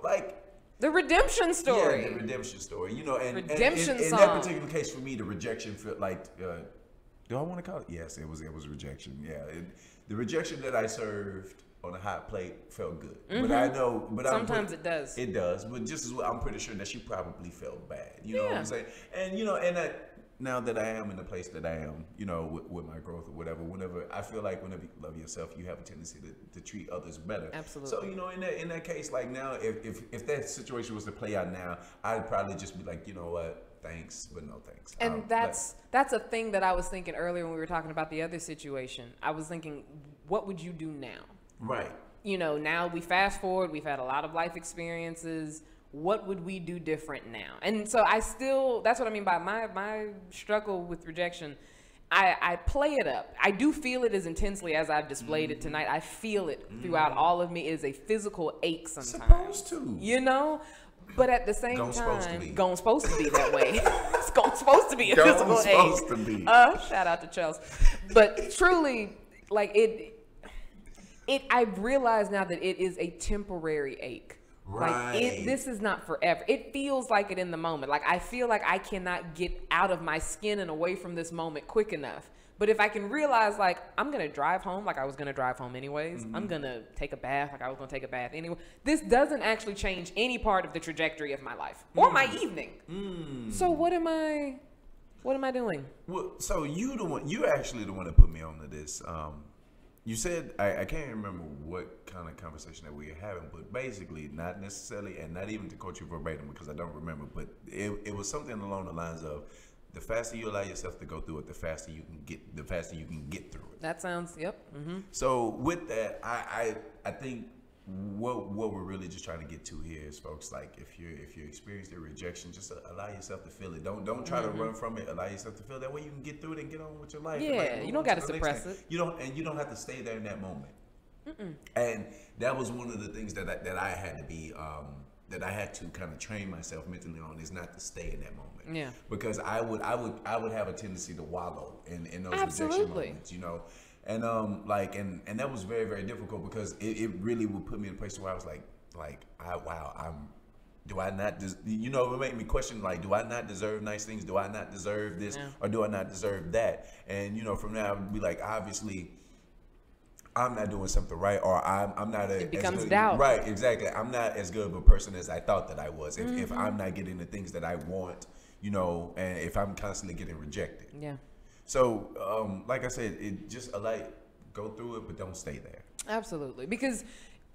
B: like.
A: The redemption story.
B: Yeah, the redemption story. And
A: redemption
B: in that particular case for me, the rejection felt like, do I want to call it? Yes, it was rejection. Yeah, the rejection that I served on a hot plate felt good. But I know, but
A: sometimes it does.
B: It does, but just as well, I'm pretty sure that she probably felt bad. You know what I'm saying? And you know, and now that I am in the place that I am, you know, with my growth or whatever, whenever I feel like whenever you love yourself, you have a tendency to treat others better.
A: Absolutely.
B: So, you know, in that case, like now, if that situation was to play out now, I'd probably just be like, you know what, thanks, but no thanks.
A: And that's a thing that I was thinking earlier when we were talking about the other situation. I was thinking, what would you do now?
B: Right.
A: You know, now we fast forward, we've had a lot of life experiences. What would we do different now? And so that's what I mean by my struggle with rejection. I play it up. I do feel it as intensely as I've displayed it tonight. I feel it throughout all of me. It is a physical ache sometimes.
B: Supposed to.
A: You know? But at the same time, supposed to be that way. It's supposed to be a physical ache.
B: Supposed to be.
A: Shout out to Chelsea. But truly, like I've realized now that it is a temporary ache.
B: Right.
A: Like this is not forever. It feels like it in the moment. Like I feel like I cannot get out of my skin and away from this moment quick enough. But if I can realize, like, I'm going to drive home like I was going to drive home anyways. I'm going to take a bath like I was going to take a bath anyway. This doesn't actually change any part of the trajectory of my life or my evening. So what am I doing?
B: Well, so you actually the one that put me on to this. You said, I can't remember what kind of conversation that we were having, but basically, not necessarily, and not even to quote you verbatim because I don't remember, but it was something along the lines of, the faster you allow yourself to go through it, the faster you can get through it.
A: That sounds, yep.
B: So with that, I think what we're really just trying to get to here is, folks, like if you experience the rejection, just allow yourself to feel it. Don't try to run from it. Allow yourself to feel that way. You can get through it and get on with your life.
A: Yeah,
B: like,
A: you don't got to suppress it.
B: You don't have to stay there in that moment. And that was one of the things that I had to be that I had to kind of train myself mentally on, is not to stay in that moment.
A: Yeah.
B: Because I would have a tendency to wallow in those
A: Absolutely.
B: rejection moments, you know. And and that was very, very difficult because it really would put me in a place where I was do I not, you know, it would make me question, like, do I not deserve nice things? Do I not deserve this? Or do I not deserve that? And, you know, from there I would be like, obviously, I'm not doing something right, or I'm not
A: it becomes
B: as good,
A: doubt.
B: Right, exactly. I'm not as good of a person as I thought that I was. If I'm not getting the things that I want, you know, and if I'm constantly getting rejected.
A: Yeah.
B: So, like I said, it just go through it, but don't stay there.
A: Absolutely. Because,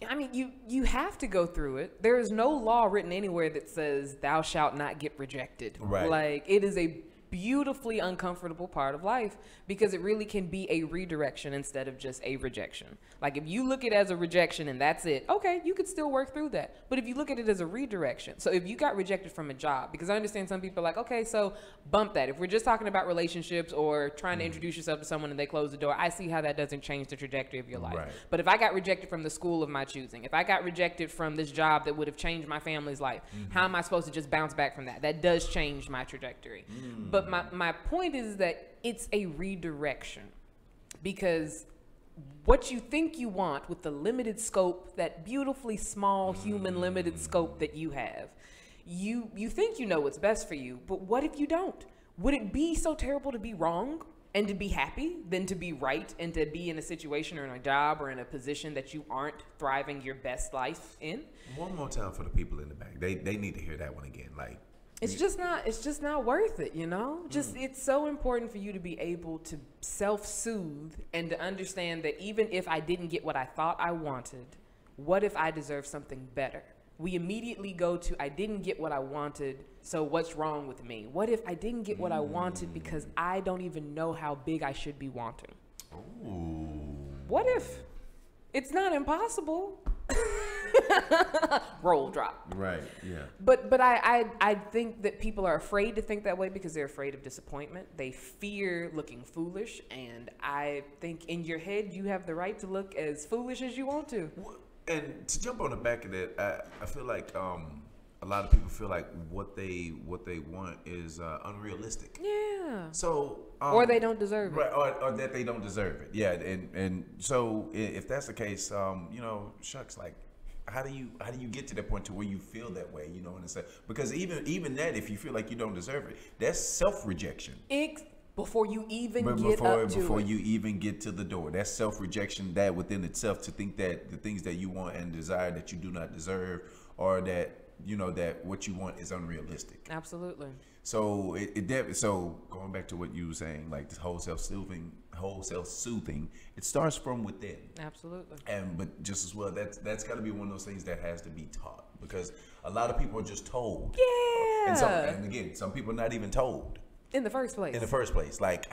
A: I mean, you have to go through it. There is no law written anywhere that says thou shalt not get rejected.
B: Right.
A: Like, it is a beautifully uncomfortable part of life because it really can be a redirection instead of just a rejection. Like if you look at it as a rejection and that's it, okay, you could still work through that. But if you look at it as a redirection, so if you got rejected from a job, because I understand some people are like, okay, so bump that. If we're just talking about relationships or trying to introduce yourself to someone and they close the door, I see how that doesn't change the trajectory of your life.
B: Right.
A: But if I got rejected from the school of my choosing, if I got rejected from this job that would have changed my family's life, how am I supposed to just bounce back from that? That does change my trajectory. But my point is that it's a redirection, because what you think you want with the limited scope, that beautifully small human limited scope that you have, you think you know what's best for you, but what if you don't? Would it be so terrible to be wrong and to be happy than to be right and to be in a situation or in a job or in a position that you aren't thriving your best life in?
B: One more time for the people in the back. They need to hear that one again. Like,
A: it's just not worth it, you know? It's so important for you to be able to self-soothe and to understand that even if I didn't get what I thought I wanted, what if I deserve something better? We immediately go to, I didn't get what I wanted, so what's wrong with me? What if I didn't get what I wanted because I don't even know how big I should be wanting?
B: ooh.
A: What if? It's not impossible. Roll drop.
B: Right, yeah.
A: But I think that people are afraid to think that way because they're afraid of disappointment. They fear looking foolish, and I think in your head you have the right to look as foolish as you want to.
B: And to jump on the back of that, I feel like a lot of people feel like what they want is unrealistic.
A: Yeah.
B: So
A: or they don't deserve it.
B: Right, or that they don't deserve it. Yeah, and so if that's the case, you know, shucks, like how do you get to that point to where you feel that way, you know, and it's like, because even that, if you feel like you don't deserve it, that's self-rejection.
A: before you even
B: before you even get to the door. That's self-rejection, that within itself, to think that the things that you want and desire that you do not deserve, or that that what you want is unrealistic.
A: Absolutely.
B: So so going back to what you were saying, like this whole self-soothing, it starts from within.
A: Absolutely.
B: But just as well, that's got to be one of those things that has to be taught, because a lot of people are just told.
A: Yeah.
B: And again, some people are not even told
A: in the first place.
B: like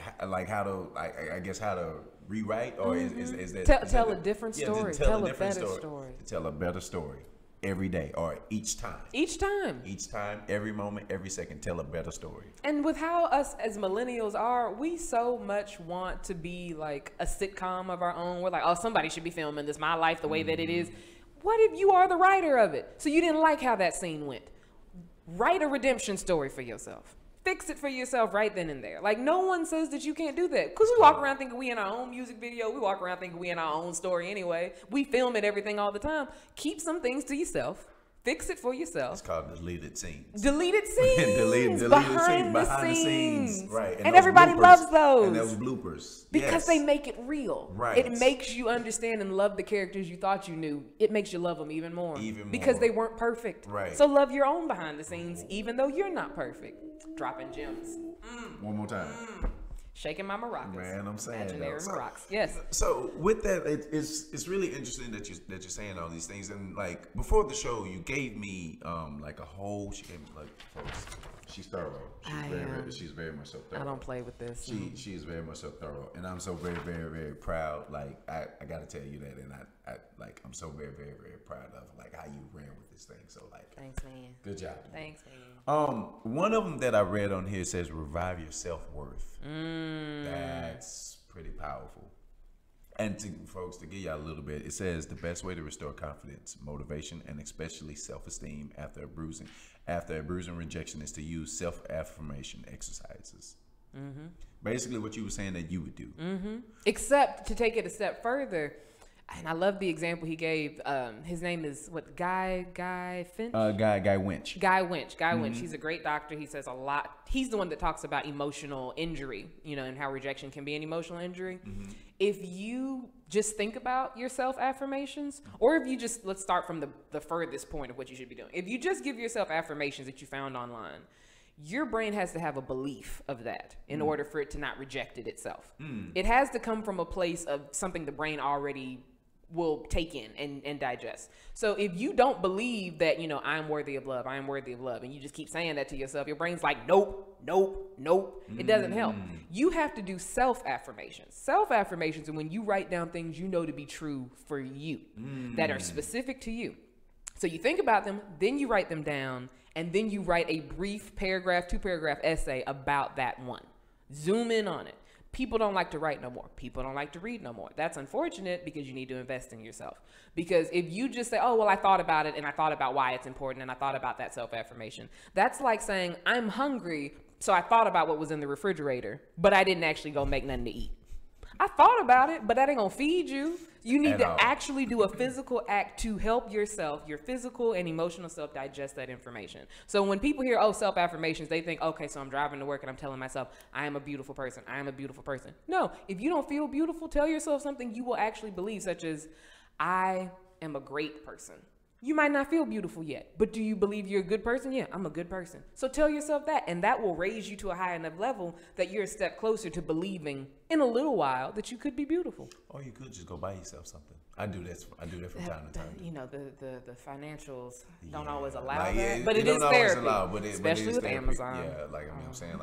B: how to, I guess, how to rewrite, or is that
A: tell a different story.
B: Tell a better story. Tell a better story. Every day, or each time, every moment, every second, tell a better story.
A: And with how us as millennials are, we so much want to be like a sitcom of our own. We're like, oh, somebody should be filming this, my life the way that it is. What if you are the writer of it? So you didn't like how that scene went. Write a redemption story for yourself. Fix it for yourself right then and there. Like, no one says that you can't do that. Because we walk around thinking we in our own music video. We walk around thinking we in our own story anyway. We film it, everything all the time. Keep some things to yourself. Fix it for yourself.
B: It's called deleted scenes.
A: Deleted scenes.
B: deleted
A: behind
B: the
A: scenes.
B: scenes. Right.
A: And everybody
B: bloopers,
A: loves those.
B: And those bloopers.
A: Because they make it real.
B: Right.
A: It makes you understand and love the characters you thought you knew. It makes you love them even more. Because they weren't perfect.
B: Right.
A: So love your own behind the scenes, even though you're not perfect. Dropping gems.
B: One more time.
A: Shaking my maracas.
B: Man, I'm saying
A: imaginary maracas. Yes.
B: So with that, it's really interesting that you're saying all these things. And like before the show, you gave me like a whole. She gave me like, folks. She's thorough. She's very much so thorough.
A: I don't play with this.
B: She is very much so thorough, and I'm so very, very, very proud. Like I got to tell you that, and I'm so very, very, very proud of like how you ran with this thing. So like,
A: thanks, man.
B: Good job.
A: Thanks, man.
B: One of them that I read on here says revive your self-worth. That's pretty powerful. And to folks, to give y'all a little bit, it says the best way to restore confidence, motivation, and especially self-esteem after a bruising rejection is to use self-affirmation exercises. Basically what you were saying that you would do.
A: Except to take it a step further, and I love the example he gave. His name is what? Guy Finch?
B: Guy Winch.
A: Guy Winch. He's a great doctor. He says a lot. He's the one that talks about emotional injury, and how rejection can be an emotional injury. If you just think about your self-affirmations, or if you just, let's start from the furthest point of what you should be doing. If you just give yourself affirmations that you found online, your brain has to have a belief of that in order for it to not reject it itself. It has to come from a place of something the brain already will take in and digest. So if you don't believe that, I'm worthy of love, and you just keep saying that to yourself, your brain's like, nope. It doesn't help. You have to do self-affirmations. Self-affirmations are when you write down things you know to be true for you, that are specific to you. So you think about them, then you write them down, and then you write a brief paragraph, 2-paragraph essay about that one. Zoom in on it. People don't like to write no more. People don't like to read no more. That's unfortunate, because you need to invest in yourself. Because if you just say, oh, well, I thought about it and I thought about why it's important and I thought about that self-affirmation, that's like saying, I'm hungry, so I thought about what was in the refrigerator, but I didn't actually go make nothing to eat. I thought about it, but that ain't gonna feed you. You need to actually do a physical act to help yourself, your physical and emotional self, digest that information. So when people hear, oh, self-affirmations, they think, okay, so I'm driving to work and I'm telling myself, I am a beautiful person. I am a beautiful person. No, if you don't feel beautiful, tell yourself something you will actually believe, such as, I am a great person. You might not feel beautiful yet, but do you believe you're a good person? Yeah, I'm a good person. So tell yourself that, and that will raise you to a high enough level that you're a step closer to believing in a little while that you could be beautiful.
B: Or you could just go buy yourself something. I do that from time to time.
A: The financials don't always allow that, but it is therapy, especially with Amazon.
B: Yeah, like I'm saying,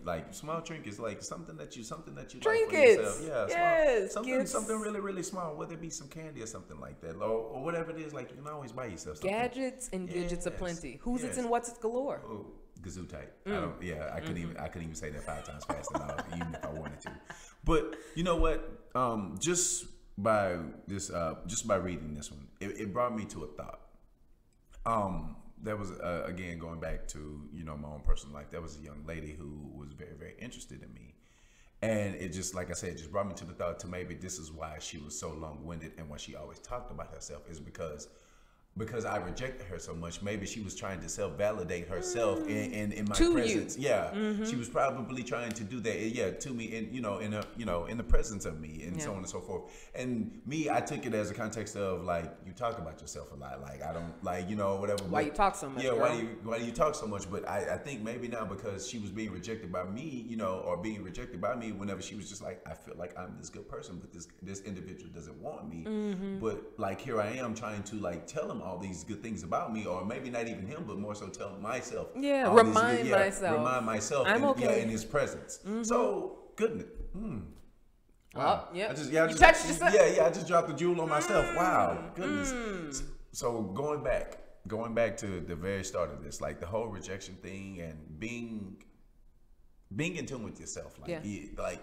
B: like small trinkets, like something that you
A: trinkets.
B: Like for yourself. Yeah,
A: yes,
B: something really small, whether it be some candy or something like that, or whatever it is. Like you can always buy yourself something.
A: Gadgets and gadgets aplenty. Who's it's and what's it's galore.
B: Oh, gazoo type. I couldn't even say that 5 times fast enough, even if I wanted to. But you know what? Just by reading this one, it brought me to a thought. That was again going back to my own personal life. There was a young lady who was very, very interested in me, and it just, like I said, just brought me to the thought to maybe this is why she was so long-winded and why she always talked about herself, is because because I rejected her so much, maybe she was trying to self-validate herself in my
A: to
B: presence.
A: You.
B: Yeah, she was probably trying to do that. Yeah, to me, in the presence of me, and so on and so forth. And me, I took it as a context of like, you talk about yourself a lot. Like I don't like whatever.
A: Why you talk so much?
B: Yeah,
A: girl?
B: why do you talk so much? But I think maybe now because she was being rejected by me, or being rejected by me whenever she was just like, I feel like I'm this good person, but this individual doesn't want me. But like here I am trying to like tell him all these good things about me, or maybe not even him, but more so tell myself.
A: Yeah, remind myself.
B: I'm
A: okay.
B: in his presence. So goodness.
A: Wow. Oh, yeah.
B: You touched yourself. Yeah, I just dropped the jewel on myself. Wow, goodness. So going back to the very start of this, like the whole rejection thing and being in tune with yourself, like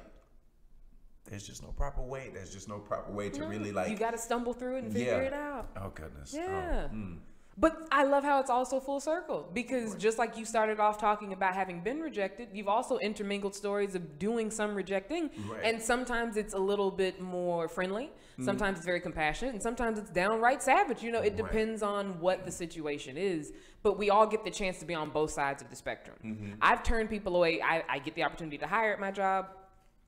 B: there's just no proper way. There's just no proper way to really like.
A: You got to stumble through it and figure it out.
B: Oh goodness.
A: Yeah. But I love how it's also full circle, because just like you started off talking about having been rejected, you've also intermingled stories of doing some rejecting.
B: Right.
A: And sometimes it's a little bit more friendly. Sometimes it's very compassionate, and sometimes it's downright savage. It depends on what the situation is. But we all get the chance to be on both sides of the spectrum. I've turned people away. I get the opportunity to hire at my job,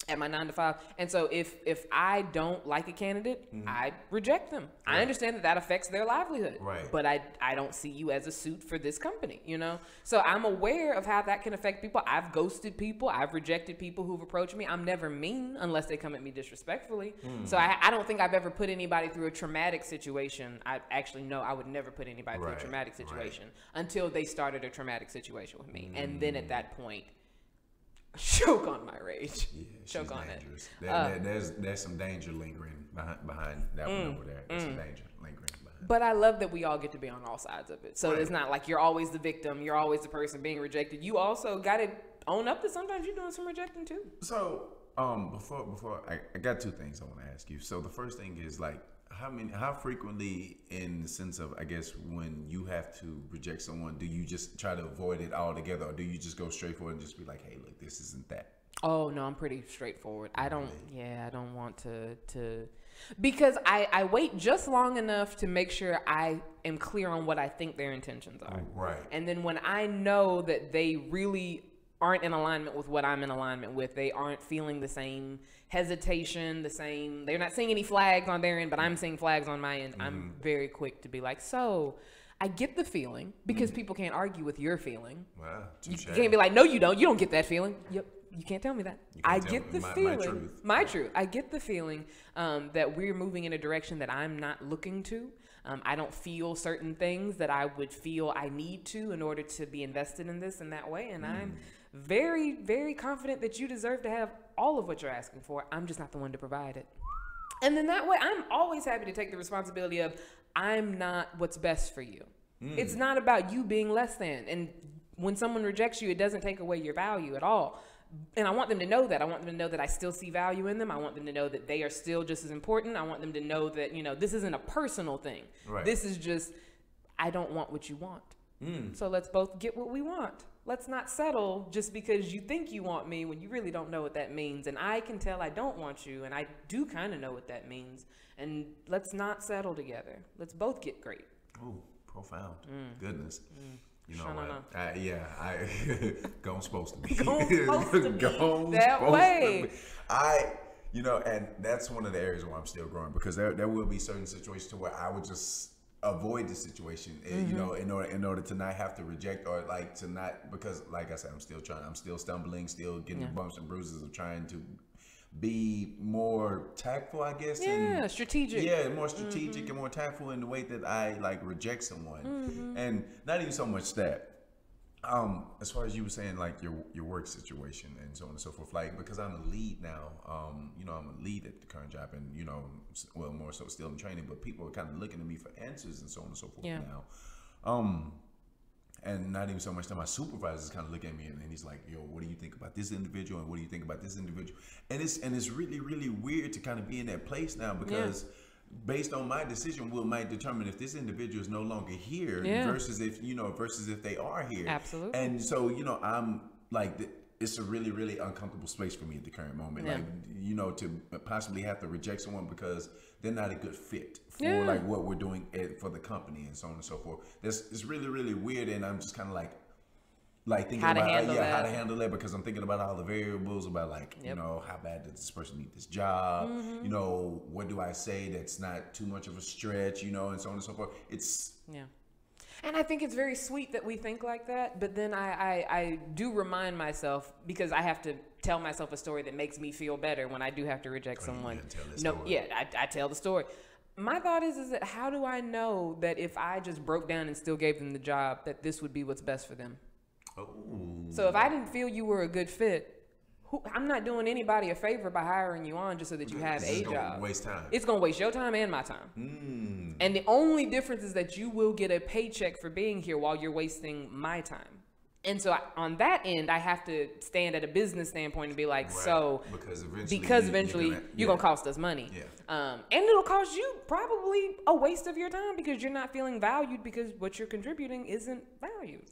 A: at my 9 to 5. And so if I don't like a candidate, I reject them. Right. I understand that affects their livelihood.
B: Right.
C: But
A: I don't see you as a suit for this company, So I'm aware of how that can affect people. I've ghosted people. I've rejected people who've approached me. I'm never mean unless they come at me disrespectfully. So I don't think I've ever put anybody through a traumatic situation. I would never put anybody through a traumatic situation until they started a traumatic situation with me. And then at that point, choke on my rage. Yeah, choke on
B: dangerous. There's some danger lingering behind that one over there. There's some danger lingering behind.
A: But I love that we all get to be on all sides of it. So it's not like you're always the victim. You're always the person being rejected. You also got to own up that sometimes you're doing some rejecting too.
B: So before I got two things I want to ask you. So the first thing is like, how frequently, in the sense of, I guess, when you have to reject someone, do you just try to avoid it altogether, or do you just go straight for it and just be like, hey, look, this isn't that?
A: Oh no, I'm pretty straightforward. I don't want to because I wait just long enough to make sure I am clear on what I think their intentions are.
B: Right.
A: And then when I know that they really aren't in alignment with what I'm in alignment with, they aren't feeling the same hesitation, they're not seeing any flags on their end, but I'm seeing flags on my end. I'm very quick to be like, so I get the feeling, because people can't argue with your feeling.
B: Wow,
A: you can't be like, no, you don't get that feeling. Yep, you can't tell me that. I get the feeling, my truth. I get the feeling that we're moving in a direction that I'm not looking to. I don't feel certain things that I would feel I need to in order to be invested in this in that way, and I'm very, very confident that you deserve to have all of what you're asking for. I'm just not the one to provide it. And then that way, I'm always happy to take the responsibility of, I'm not what's best for you. It's not about you being less than. And when someone rejects you, it doesn't take away your value at all. And I want them to know that. I want them to know that I still see value in them. I want them to know that they are still just as important. I want them to know that, this isn't a personal thing.
B: Right.
A: This is just, I don't want what you want. So let's both get what we want. Let's not settle just because you think you want me when you really don't know what that means. And I can tell I don't want you, and I do kind of know what that means. And let's not settle together. Let's both get great.
B: Oh, profound. Goodness. You know
A: what?
B: I Gone's supposed to be.
A: Gone's supposed to be that way.
B: And that's one of the areas where I'm still growing, because there will be certain situations to where I would just avoid the situation, in order to not have to reject, or like to not, because like I said, I'm still stumbling, still getting bumps and bruises of trying to be more tactful, I guess.
A: Strategic.
B: Yeah, more strategic and more tactful in the way that I like reject someone. And not even so much that, as far as you were saying, like your work situation and so on and so forth, like, because I'm a lead now, I'm a lead at the current job, and more so still in training, but people are kind of looking at me for answers and so on and so forth now. And not even so much that my supervisors kind of look at me and he's like, yo, what do you think about this individual, and what do you think about this individual? And it's really, really weird to kind of be in that place now, because based on my decision, might determine if this individual is no longer here versus if they are here.
A: Absolutely.
B: And so, I'm like, it's a really, really uncomfortable space for me at the current moment.
A: Yeah.
B: Like, you know, to possibly have to reject someone because they're not a good fit for like what we're doing for the company and so on and so forth. It's really, really weird, and I'm just kind of like thinking
A: how to
B: about
A: handle that.
B: how to handle that, because I'm thinking about all the variables about like you know, how bad does this person need this job? You know, what do I say that's not too much of a stretch? You know, and so on and so forth. It's
A: And I think it's very sweet that we think like that, but then I do remind myself, because I have to tell myself a story that makes me feel better when I do have to reject someone. I tell the story. My thought is that how do I know that if I just broke down and still gave them the job, that this would be what's best for them? So if I didn't feel you were a good fit, I'm not doing anybody a favor by hiring you on just so that you have a job.
B: Waste time.
A: It's going to waste your time and my time. And the only difference is that you will get a paycheck for being here while you're wasting my time. And so on that end, I have to stand at a business standpoint and be like, because eventually you're going to cost us money. And it'll cost you probably a waste of your time because you're not feeling valued because what you're contributing isn't valued.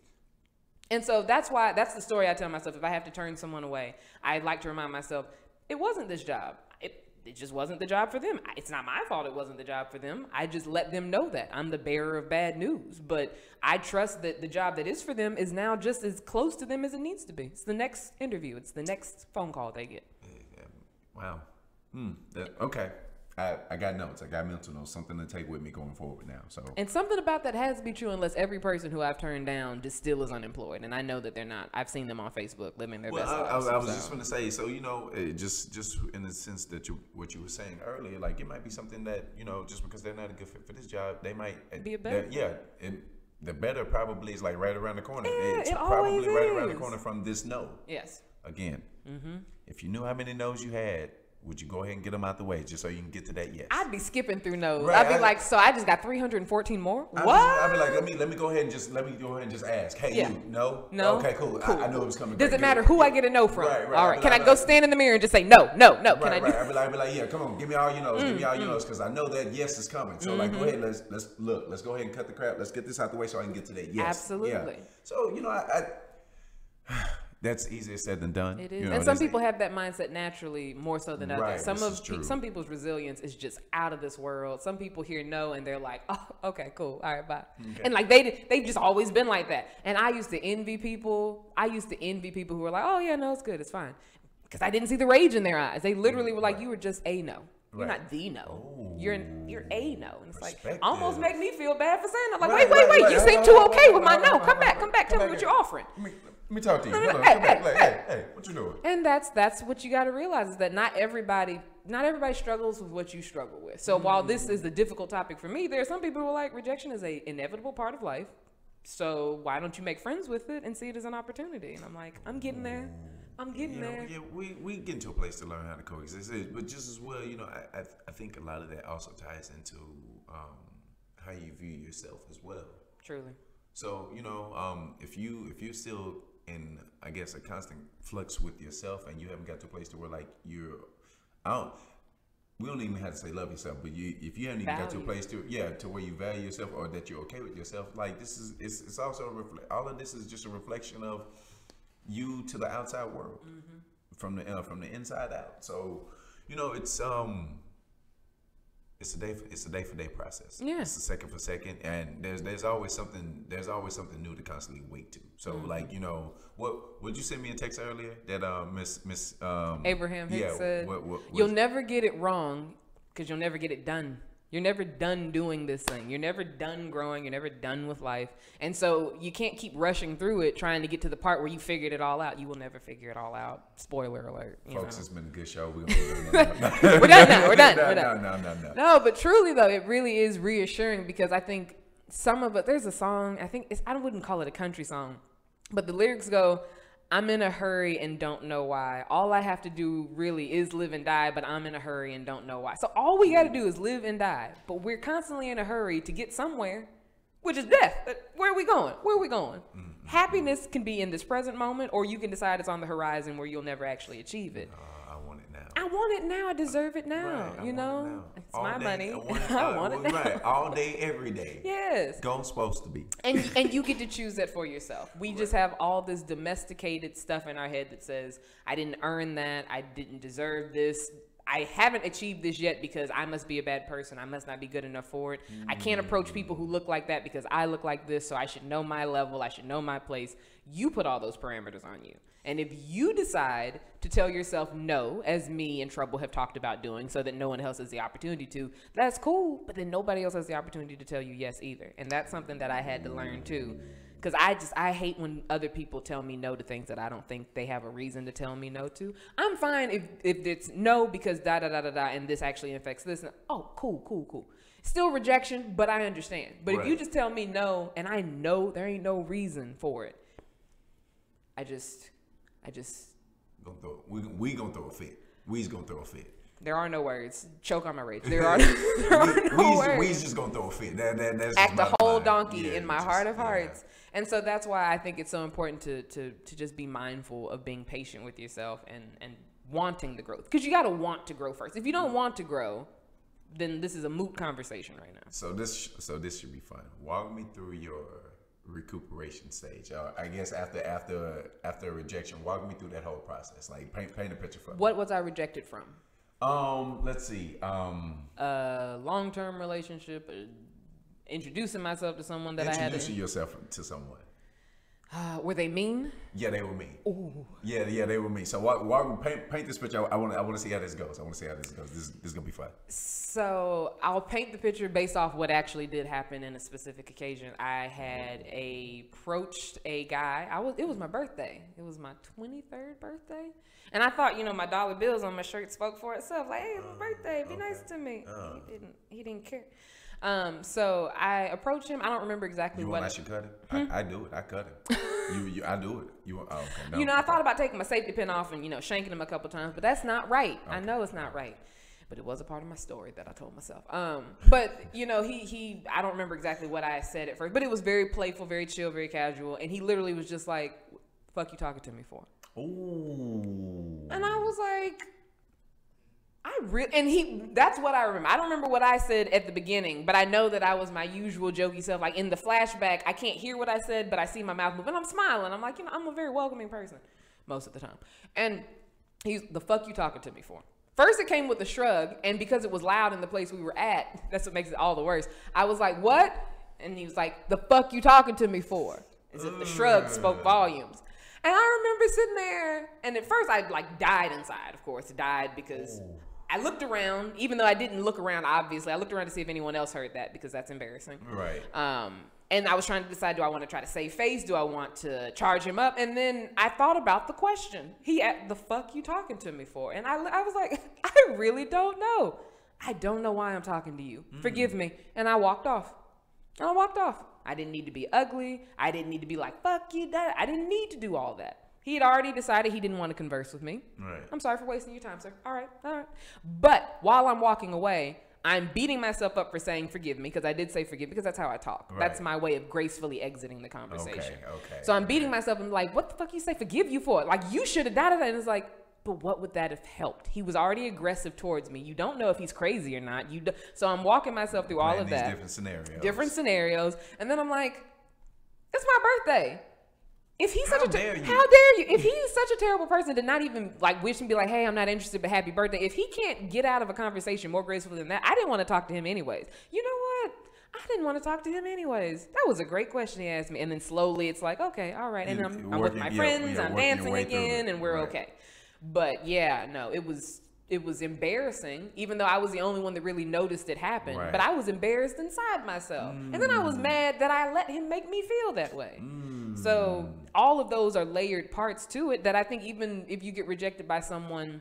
A: And so that's the story I tell myself. If I have to turn someone away, I'd like to remind myself, it wasn't this job. It just wasn't the job for them. It's not my fault it wasn't the job for them. I just let them know that. I'm the bearer of bad news. But I trust that the job that is for them is now just as close to them as it needs to be. It's the next interview. It's the next phone call they get.
B: Wow. Okay. I got notes. I got mental notes. Something to take with me going forward now. So. And
A: something about that has to be true unless every person who I've turned down just still is unemployed. And I know that they're not. I've seen them on Facebook living their best lives.
B: I was just going to say, so, you know, just in the sense that what you were saying earlier, like it might be something that, you know, just because they're not a good fit for this job, they might
A: be a better.
B: The better probably is like right around the corner.
A: Yeah,
B: it's
A: it
B: probably
A: always
B: right around the
A: is.
B: corner from this no.
A: Yes.
B: Again, if you knew how many no's you had, would you go ahead and get them out the way just so you can get to that yes?
A: I'd be skipping through no's.
B: Right,
A: I'd be like, so I just got 314 more? What?
B: I'd be like, let me go ahead and just ask. Hey, you, no? Okay, cool. I knew it was coming.
A: Does it matter who I get a no from?
B: Right.
A: All right. Can I go stand in the mirror and just say no? Can I do?
B: I'd be like, yeah, come on, give me all your no's. Give me all your no's, because I know that yes is coming. So like, go ahead, let's go ahead and cut the crap. Let's get this out the way so I can get to that yes.
A: Absolutely.
B: Yeah. So, you know, I that's easier said than done.
A: It is.
B: You know,
A: and some people have that mindset naturally more so than others.
B: Right,
A: some people's resilience is just out of this world. Some people hear no and they're like, oh, okay, cool. All right, bye. Okay. And like they've just always been like that. And I used to envy people. Who were like, oh yeah, no, it's good. It's fine. Because I didn't see the rage in their eyes. They literally were like, you were just a no. You're not the no.
B: Oh,
A: you're a no. And it's like,
B: almost
A: make me feel bad for saying that. Like, wait. You seem too okay with my no. Come back. Tell me what you're offering.
B: Let me talk to you. Hey, what you doing?
A: And that's what you got to realize, is that not everybody struggles with what you struggle with. So while this is a difficult topic for me, there are some people who are like, rejection is a inevitable part of life. So why don't you make friends with it and see it as an opportunity? And I'm like, I'm getting there.
B: Yeah, we get into a place to learn how to coexist. But just as well, you know, I think a lot of that also ties into how you view yourself as well.
A: Truly.
B: So, you know, if you're still in, I guess, a constant flux with yourself, and you haven't got to a place to where like we don't even have to say love yourself, but if you haven't even got to a place to where you value yourself, or that you're okay with yourself, like it's also all of this is just a reflection of you to the outside world, from the inside out. So, you know, it's a day for day process.
A: Yeah.
B: It's a second for second, and there's always something new to constantly wake to. So like, you know, would you send me a text earlier that Miss
A: Abraham Hicks said, you'll never get it wrong because you'll never get it done. You're never done doing this thing. You're never done growing. You're never done with life. And so you can't keep rushing through it trying to get to the part where you figured it all out. You will never figure it all out. Spoiler alert.
B: Folks, it's been a good show. We're
A: done now. We're done.
B: No.
A: No, but truly, though, it really is reassuring, because I think some of it, there's a song, I wouldn't call it a country song, but the lyrics go, I'm in a hurry and don't know why. All I have to do really is live and die, but I'm in a hurry and don't know why. So all we got to do is live and die, but we're constantly in a hurry to get somewhere, which is death. Where are we going? Happiness can be in this present moment, or you can decide it's on the horizon where you'll never actually achieve it.
B: I want it now.
A: I want it now. I deserve it now.
B: Right,
A: you know, it's
B: all
A: my
B: day,
A: money.
B: I
A: want it now.
B: Right, all day, every day.
A: Yes.
B: Goes supposed to be.
A: And you get to choose that for yourself. We just have all this domesticated stuff in our head that says, I didn't earn that. I didn't deserve this. I haven't achieved this yet because I must be a bad person. I must not be good enough for it. I can't approach people who look like that because I look like this, so I should know my level. I should know my place. You put all those parameters on you. And if you decide to tell yourself no, as me and Trouble have talked about doing, so that no one else has the opportunity to, that's cool. But then nobody else has the opportunity to tell you yes either. And that's something that I had to learn too. Because I hate when other people tell me no to things that I don't think they have a reason to tell me no to. I'm fine if it's no because da da da da da and this actually affects this. And, oh, cool. Still rejection, but I understand. But if you just tell me no and I know there ain't no reason for it, I just
B: we gonna throw a fit. We's gonna throw a fit.
A: There are no words. Choke on my rage. There are no words.
B: We's just gonna throw a fit. That's
A: act a whole donkey in my heart of hearts. And so that's why I think it's so important to just be mindful of being patient with yourself and wanting the growth. Because you got to want to grow first. If you don't want to grow, then this is a moot conversation right now.
B: So this should be fun. Walk me through your recuperation stage. I guess after a rejection, walk me through that whole process. Like paint a picture for me.
A: What was I rejected from?
B: Let's see.
A: Long-term relationship. Introducing myself to someone that I had.
B: Introducing yourself to someone.
A: Were they mean?
B: Yeah, they were mean.
A: Ooh.
B: Yeah, they were mean. So paint this picture. I want to see how this goes. This is gonna be fun.
A: So I'll paint the picture based off what actually did happen in a specific occasion. I had approached a guy. It was my birthday. It was my 23rd birthday. And I thought, my dollar bills on my shirt spoke for itself. Like, hey, it's my birthday. Be nice to me. He didn't care. So I approached him. I don't remember exactly what.
B: I should cut it. I do it. I cut it. I do it. Okay. No.
A: I thought about taking my safety pin off and shanking him a couple times, but that's not right. Okay. I know it's not right, but it was a part of my story that I told myself. But he I don't remember exactly what I said at first, but it was very playful, very chill, very casual, and he literally was just like, "Fuck you talking to me for?"
B: Ooh.
A: And I was like. That's what I remember. I don't remember what I said at the beginning, but I know that I was my usual jokey self. Like in the flashback, I can't hear what I said, but I see my mouth move and I'm smiling. I'm like, I'm a very welcoming person most of the time. And he's, the fuck you talking to me for? First it came with a shrug, and because it was loud in the place we were at, that's what makes it all the worse. I was like, what? And he was like, the fuck you talking to me for? As if the shrug spoke volumes. And I remember sitting there, and at first I died inside, of course. Died because I looked around, even though I didn't look around, obviously. I looked around to see if anyone else heard that because that's embarrassing.
B: Right.
A: And I was trying to decide, do I want to try to save face? Do I want to charge him up? And then I thought about the question. The fuck you talking to me for? And I was like, I really don't know. I don't know why I'm talking to you. Forgive me. And I walked off. I didn't need to be ugly. I didn't need to be like, fuck you, Dad. I didn't need to do all that. He had already decided he didn't want to converse with me.
B: Right.
A: I'm sorry for wasting your time, sir. All right. But while I'm walking away, I'm beating myself up for saying forgive me, because I did say forgive me, because that's how I talk. Right. That's my way of gracefully exiting the conversation.
B: Okay.
A: So I'm beating myself and like, what the fuck you say forgive you for? Like, you should have done it. And it's like, but what would that have helped? He was already aggressive towards me. You don't know if he's crazy or not. So I'm walking myself through all of that. Different scenarios. And then I'm like, it's my birthday. If he's how dare you? If he's such a terrible person to not even wish and be like, hey, I'm not interested, but happy birthday. If he can't get out of a conversation more gracefully than that, I didn't want to talk to him anyways. You know what? I didn't want to talk to him anyways. That was a great question he asked me. And then slowly it's like, okay, all right. And I'm with my friends, I'm dancing again, and we're okay. But yeah, no, it was embarrassing, even though I was the only one that really noticed it happen. Right. But I was embarrassed inside myself. And then I was mad that I let him make me feel that way. So all of those are layered parts to it that I think even if you get rejected by someone,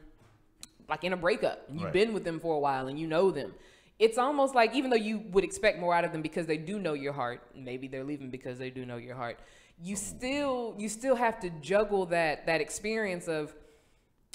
A: like in a breakup, and you've been with them for a while and you know them, it's almost like, even though you would expect more out of them because they do know your heart, maybe they're leaving because they do know your heart, you still have to juggle that experience of,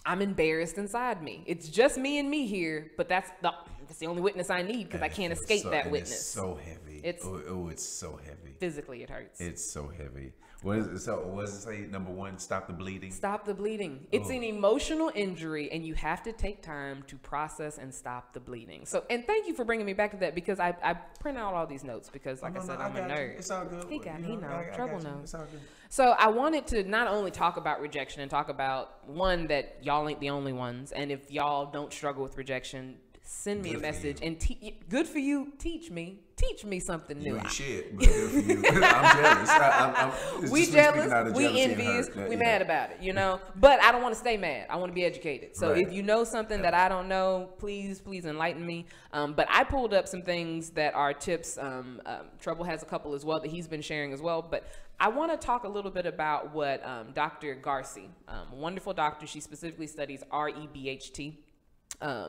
A: I'm embarrassed inside me. It's just me and me here, but that's the only witness I need, because I can't escape that witness.
B: It's so heavy.
A: It's
B: it's so heavy.
A: Physically, it hurts.
B: It's so heavy. What is it? So what does it say? Number one, stop the bleeding.
A: Stop the bleeding. It's an emotional injury, and you have to take time to process and stop the bleeding. So, and thank you for bringing me back to that, because I print out all these notes because, like I said, I'm a nerd.
B: It's all good.
A: He knows. Trouble knows.
B: It's all good.
A: So I wanted to not only talk about rejection and talk about, one, that y'all ain't the only ones, and if y'all don't struggle with rejection, send me a message and good for you. Teach me something new.
B: You ain't shit, but good for you. I'm jealous.
A: We jealous. We envious. We mad about it, you know. But I don't want to stay mad. I want to be educated. So if you know something that I don't know, please enlighten me. But I pulled up some things that are tips. Trouble has a couple as well that he's been sharing as well. But I want to talk a little bit about what Dr. Garcy, a wonderful doctor, she specifically studies REBHT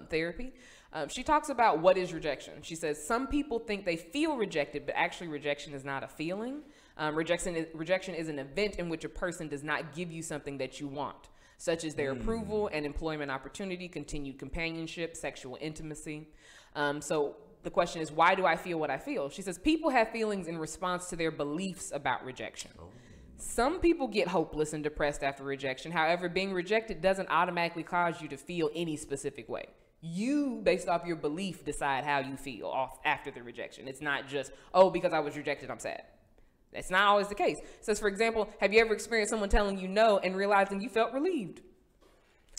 A: therapy. She talks about what is rejection. She says some people think they feel rejected, but actually rejection is not a feeling. Rejection is an event in which a person does not give you something that you want, such as their approval and employment opportunity, continued companionship, sexual intimacy. So the question is, why do I feel what I feel? She says people have feelings in response to their beliefs about rejection. Some people get hopeless and depressed after rejection. However, being rejected doesn't automatically cause you to feel any specific way. You, based off your belief, decide how you feel after the rejection. It's not just, oh, because I was rejected, I'm sad. That's not always the case. It says, for example, have you ever experienced someone telling you no and realizing you felt relieved?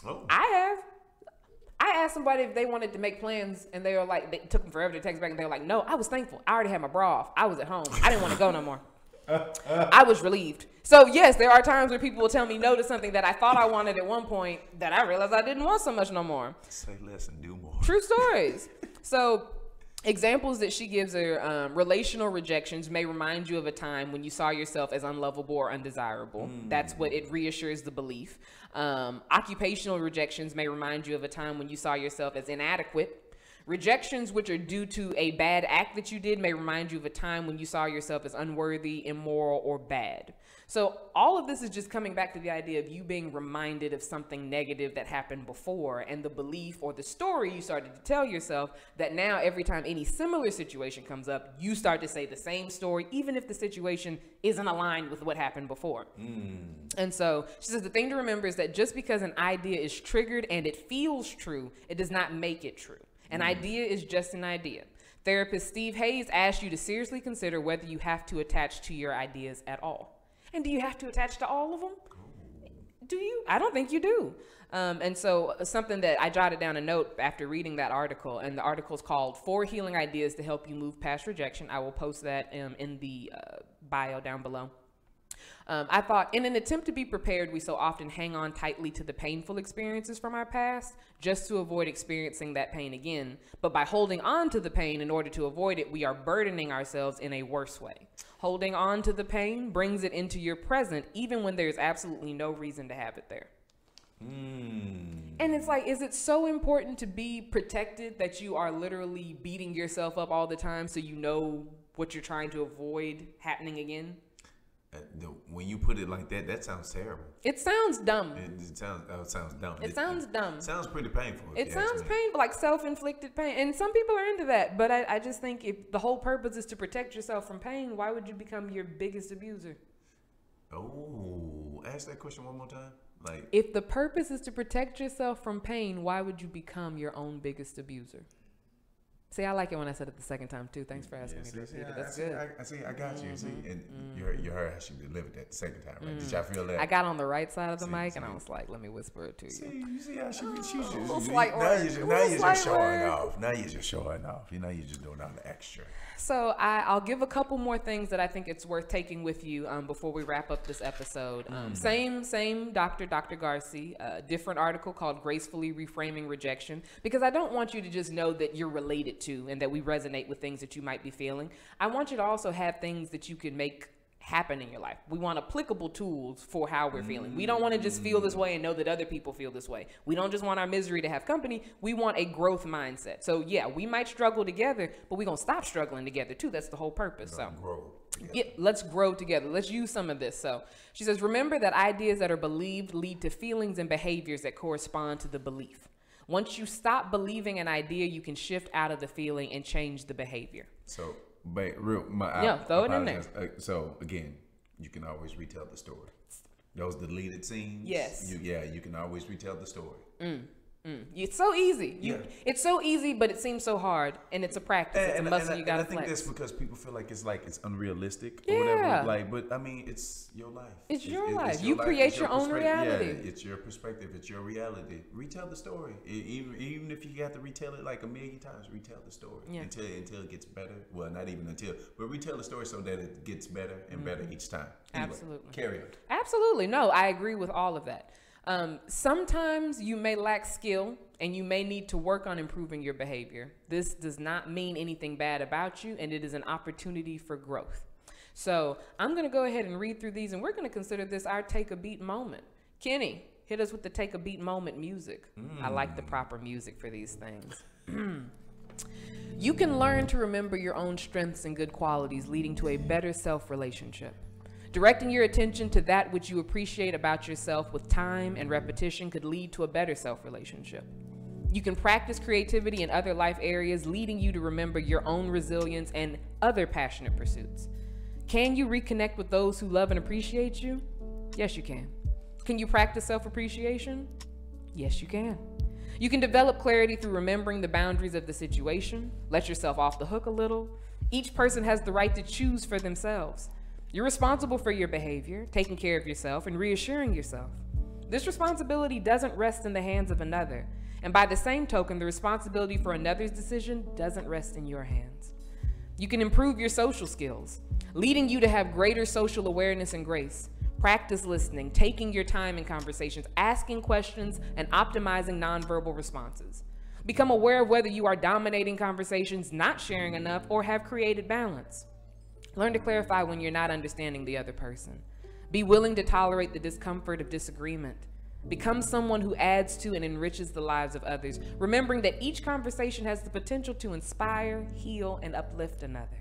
B: Oh.
A: I have. I asked somebody if they wanted to make plans, and they were like, it took them forever to text back, and they were like, no, I was thankful. I already had my bra off. I was at home. I didn't want to go no more. I was relieved. So yes, there are times where people will tell me no to something that I thought I wanted at one point that I realized I didn't want so much no more.
B: Say less and do more.
A: True stories. So examples that she gives are relational rejections may remind you of a time when you saw yourself as unlovable or undesirable. That's what it reassures the belief. Occupational rejections may remind you of a time when you saw yourself as inadequate. Rejections which are due to a bad act that you did may remind you of a time when you saw yourself as unworthy, immoral, or bad. So all of this is just coming back to the idea of you being reminded of something negative that happened before, and the belief or the story you started to tell yourself that now every time any similar situation comes up, you start to say the same story, even if the situation isn't aligned with what happened before. And so she says the thing to remember is that just because an idea is triggered and it feels true, it does not make it true. An idea is just an idea. Therapist Steve Hayes asked you to seriously consider whether you have to attach to your ideas at all. And do you have to attach to all of them? Do you? I don't think you do. And so something that I jotted down a note after reading that article, and the article is called 4 Healing Ideas to Help You Move Past Rejection. I will post that in the bio down below. I thought, in an attempt to be prepared, we so often hang on tightly to the painful experiences from our past just to avoid experiencing that pain again. But by holding on to the pain in order to avoid it, we are burdening ourselves in a worse way. Holding on to the pain brings it into your present, even when there's absolutely no reason to have it there. And it's like, is it so important to be protected that you are literally beating yourself up all the time so you know what you're trying to avoid happening again?
B: When you put it like that, that sounds terrible.
A: It sounds dumb.
B: It sounds dumb.
A: It sounds dumb.
B: It sounds pretty painful.
A: It sounds painful, like self-inflicted pain. And some people are into that. But I just think if the whole purpose is to protect yourself from pain, why would you become your biggest abuser?
B: Oh, ask that question one more time. Like,
A: if the purpose is to protect yourself from pain, why would you become your own biggest abuser? See, I like it when I said it the second time too. Thanks for asking me to repeat it. That's good.
B: I got you. See, and you heard how she delivered that the second time, right? Did y'all feel that?
A: I got on the right side of the mic, and I was like, "Let me whisper it to you."
B: You see how she's just showing off. Now you're just showing off. You know, you're just doing all the extra.
A: So I'll give a couple more things that I think it's worth taking with you before we wrap up this episode. Same Dr. Garcy, different article called Gracefully Reframing Rejection, because I don't want you to just know that you're related to and that we resonate with things that you might be feeling. I want you to also have things that you can make happen in your life. We want applicable tools for how we're feeling. We don't want to just feel this way and know that other people feel this way. We don't just want our misery to have company. We want a growth mindset. So yeah, we might struggle together, but we're going to stop struggling together too. That's the whole purpose. So yeah, let's grow together. Let's use some of this. So she says, remember that ideas that are believed lead to feelings and behaviors that correspond to the belief. Once you stop believing an idea, you can shift out of the feeling and change the behavior.
B: So
A: throw it in there.
B: So again, you can always retell the story. Those deleted scenes.
A: Yes.
B: You can always retell the story.
A: It's so easy. It's so easy, but it seems so hard, and it's a practice. It's a muscle you gotta flex.
B: I think that's because people feel like it's unrealistic
A: or
B: whatever. Like, but I mean, it's your life.
A: It's your life. You create your own reality.
B: Yeah, it's your perspective. It's your reality. Retell the story. Even if you have to retell it like 1,000,000 times, retell the story until it gets better. Well, not even until, but retell the story so that it gets better and better each time. Anyway,
A: absolutely.
B: Carry on.
A: Absolutely. No, I agree with all of that. Sometimes you may lack skill and you may need to work on improving your behavior. This does not mean anything bad about you, and it is an opportunity for growth. So I'm going to go ahead and read through these, and we're going to consider this our take a beat moment. Kenny, hit us with the take a beat moment music. I like the proper music for these things. You can learn to remember your own strengths and good qualities, leading to a better self-relationship. Directing your attention to that which you appreciate about yourself with time and repetition could lead to a better self-relationship. You can practice creativity in other life areas, leading you to remember your own resilience and other passionate pursuits. Can you reconnect with those who love and appreciate you? Yes, you can. Can you practice self-appreciation? Yes, you can. You can develop clarity through remembering the boundaries of the situation. Let yourself off the hook a little. Each person has the right to choose for themselves. You're responsible for your behavior, taking care of yourself, and reassuring yourself. This responsibility doesn't rest in the hands of another. And by the same token, the responsibility for another's decision doesn't rest in your hands. You can improve your social skills, leading you to have greater social awareness and grace. Practice listening, taking your time in conversations, asking questions, and optimizing nonverbal responses. Become aware of whether you are dominating conversations, not sharing enough, or have created balance. Learn to clarify when you're not understanding the other person. Be willing to tolerate the discomfort of disagreement. Become someone who adds to and enriches the lives of others, remembering that each conversation has the potential to inspire, heal, and uplift another.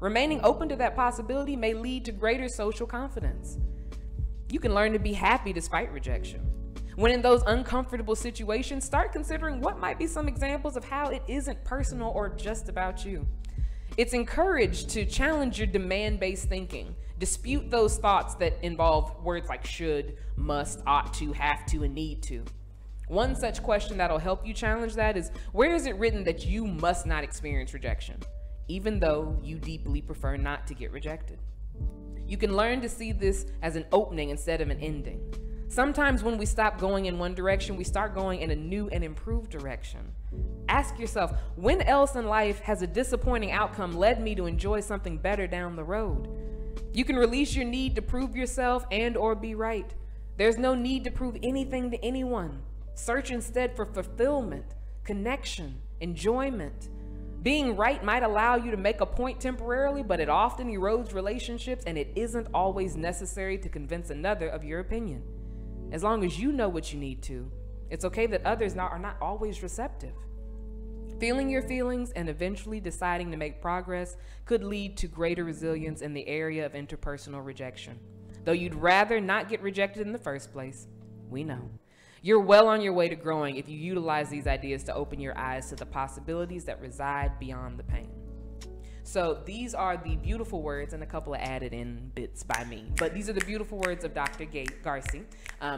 A: Remaining open to that possibility may lead to greater social confidence. You can learn to be happy despite rejection. When in those uncomfortable situations, start considering what might be some examples of how it isn't personal or just about you. It's encouraged to challenge your demand-based thinking. Dispute those thoughts that involve words like should, must, ought to, have to, and need to. One such question that'll help you challenge that is, where is it written that you must not experience rejection, even though you deeply prefer not to get rejected? You can learn to see this as an opening instead of an ending. Sometimes when we stop going in one direction, we start going in a new and improved direction. Ask yourself, when else in life has a disappointing outcome led me to enjoy something better down the road? You can release your need to prove yourself and or be right. There's no need to prove anything to anyone. Search instead for fulfillment, connection, enjoyment. Being right might allow you to make a point temporarily, but it often erodes relationships, and it isn't always necessary to convince another of your opinion. As long as you know what you need to, it's okay that others are not always receptive. Feeling your feelings and eventually deciding to make progress could lead to greater resilience in the area of interpersonal rejection. Though you'd rather not get rejected in the first place, we know. You're well on your way to growing if you utilize these ideas to open your eyes to the possibilities that reside beyond the pain. So these are the beautiful words and a couple of added in bits by me. But these are the beautiful words of Dr. Garcy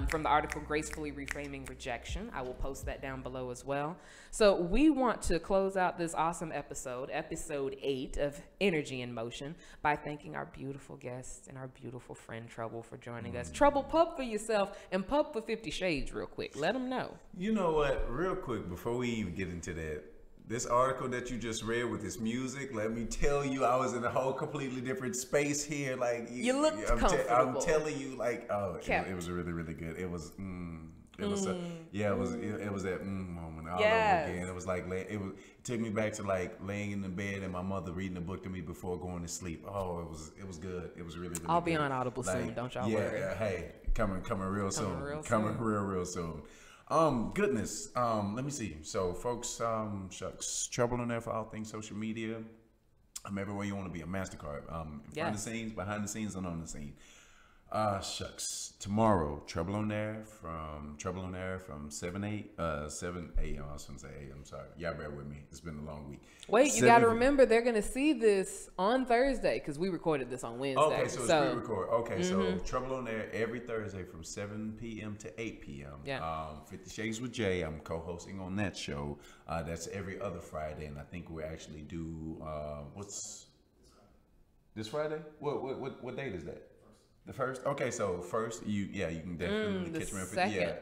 A: from the article Gracefully Reframing Rejection. I will post that down below as well. So we want to close out this awesome episode 8 of Energy in Motion, by thanking our beautiful guest and our beautiful friend Trouble for joining us. Trouble, pub for yourself and pub for 50 Shades real quick. Let them know.
B: You know what? Real quick, before we even get into that, this article that you just read with this music, let me tell you, I was in a whole completely different space here. Like
A: you looked comfortable.
B: I'm telling you, like, oh, it was really, really good. It was, it was that moment all over again. It was like, it took me back to like laying in the bed and my mother reading a book to me before going to sleep. Oh, it was good. It was really, really
A: I'll
B: good.
A: be on Audible soon. Don't y'all worry.
B: Yeah, hey, coming real soon. Coming real soon. Goodness. Let me see. So, folks, shucks, Trouble on there for all things social media. I'm everywhere you want to be. A MasterCard. Front of the scenes, behind the scenes, and on the scene. Shucks. Tomorrow, Trouble on Air from 7 a.m. I was going to say 8. I'm sorry. Y'all bear with me. It's been a long week.
A: Wait, you got to remember they're going to see this on Thursday because we recorded this on Wednesday.
B: Okay, so it's pre-record. Okay, so Trouble on Air every Thursday from 7 p.m. to 8 p.m.
A: Yeah.
B: 50 Shades with Jay. I'm co-hosting on that show. That's every other Friday, and I think we actually do what's this Friday? What date is that? The first? Okay, so first, you can definitely catch me on 50. Yeah.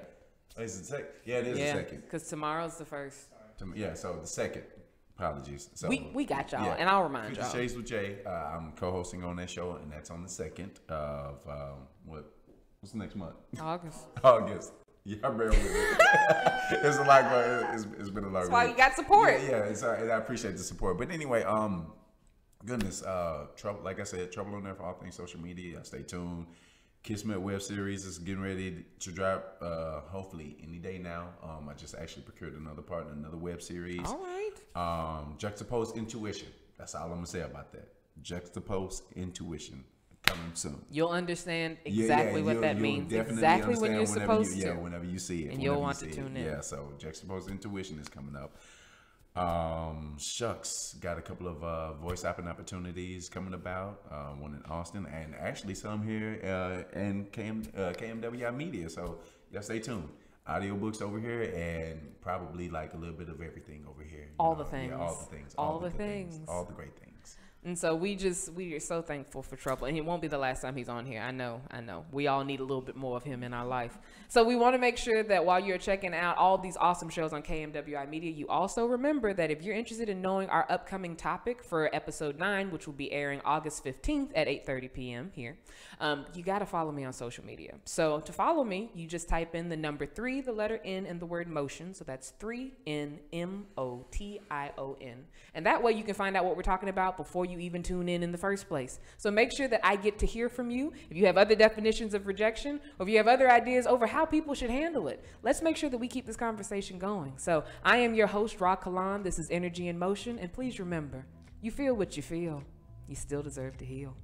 B: Is it the second? Yeah, it is the second.
A: Because tomorrow's the first.
B: Yeah, so the second. Apologies. So
A: we got y'all, and I'll remind
B: 50
A: y'all.
B: Shades with Jay. I'm co-hosting on that show, and that's on the 2nd of what's the next month? August. Yeah, bear with me. It's a lot going. It's been a lot.
A: That's why you got support.
B: Yeah, and I appreciate the support. But anyway, goodness, trouble. Like I said, Trouble on There for all things social media. Stay tuned. Kismet web series is getting ready to drop. Hopefully any day now. I just actually procured another partner, another web series.
A: All right.
B: Juxtaposed Intuition. That's all I'm gonna say about that. Juxtaposed Intuition coming soon.
A: You'll understand exactly what that means.
B: Exactly
A: when you're supposed to.
B: Yeah, whenever you see it.
A: And you'll want to tune in.
B: Yeah, so Juxtaposed Intuition is coming up. Shucks, got a couple of voice acting opportunities coming about. One in Austin, and actually some here in KMWI Media. So yeah, stay tuned. Audiobooks over here, and probably like a little bit of everything over here.
A: All the things.
B: Yeah, all the things.
A: All the things.
B: All the great things.
A: And so we are so thankful for Trouble, and it won't be the last time he's on here. I know. We all need a little bit more of him in our life. So we want to make sure that while you're checking out all these awesome shows on KMWI Media, you also remember that if you're interested in knowing our upcoming topic for episode 9, which will be airing August 15th at 8:30 p.m. here, you got to follow me on social media. So to follow me, you just type in the number 3, the letter N, and the word motion. So that's 3NMOTION. And that way you can find out what we're talking about before you even tune in the first place. So make sure that I get to hear from you. If you have other definitions of rejection, or if you have other ideas over how people should handle it, let's make sure that we keep this conversation going. So I am your host, Rah Kalon. This is Energy in Motion. And please remember, you feel what you feel. You still deserve to heal.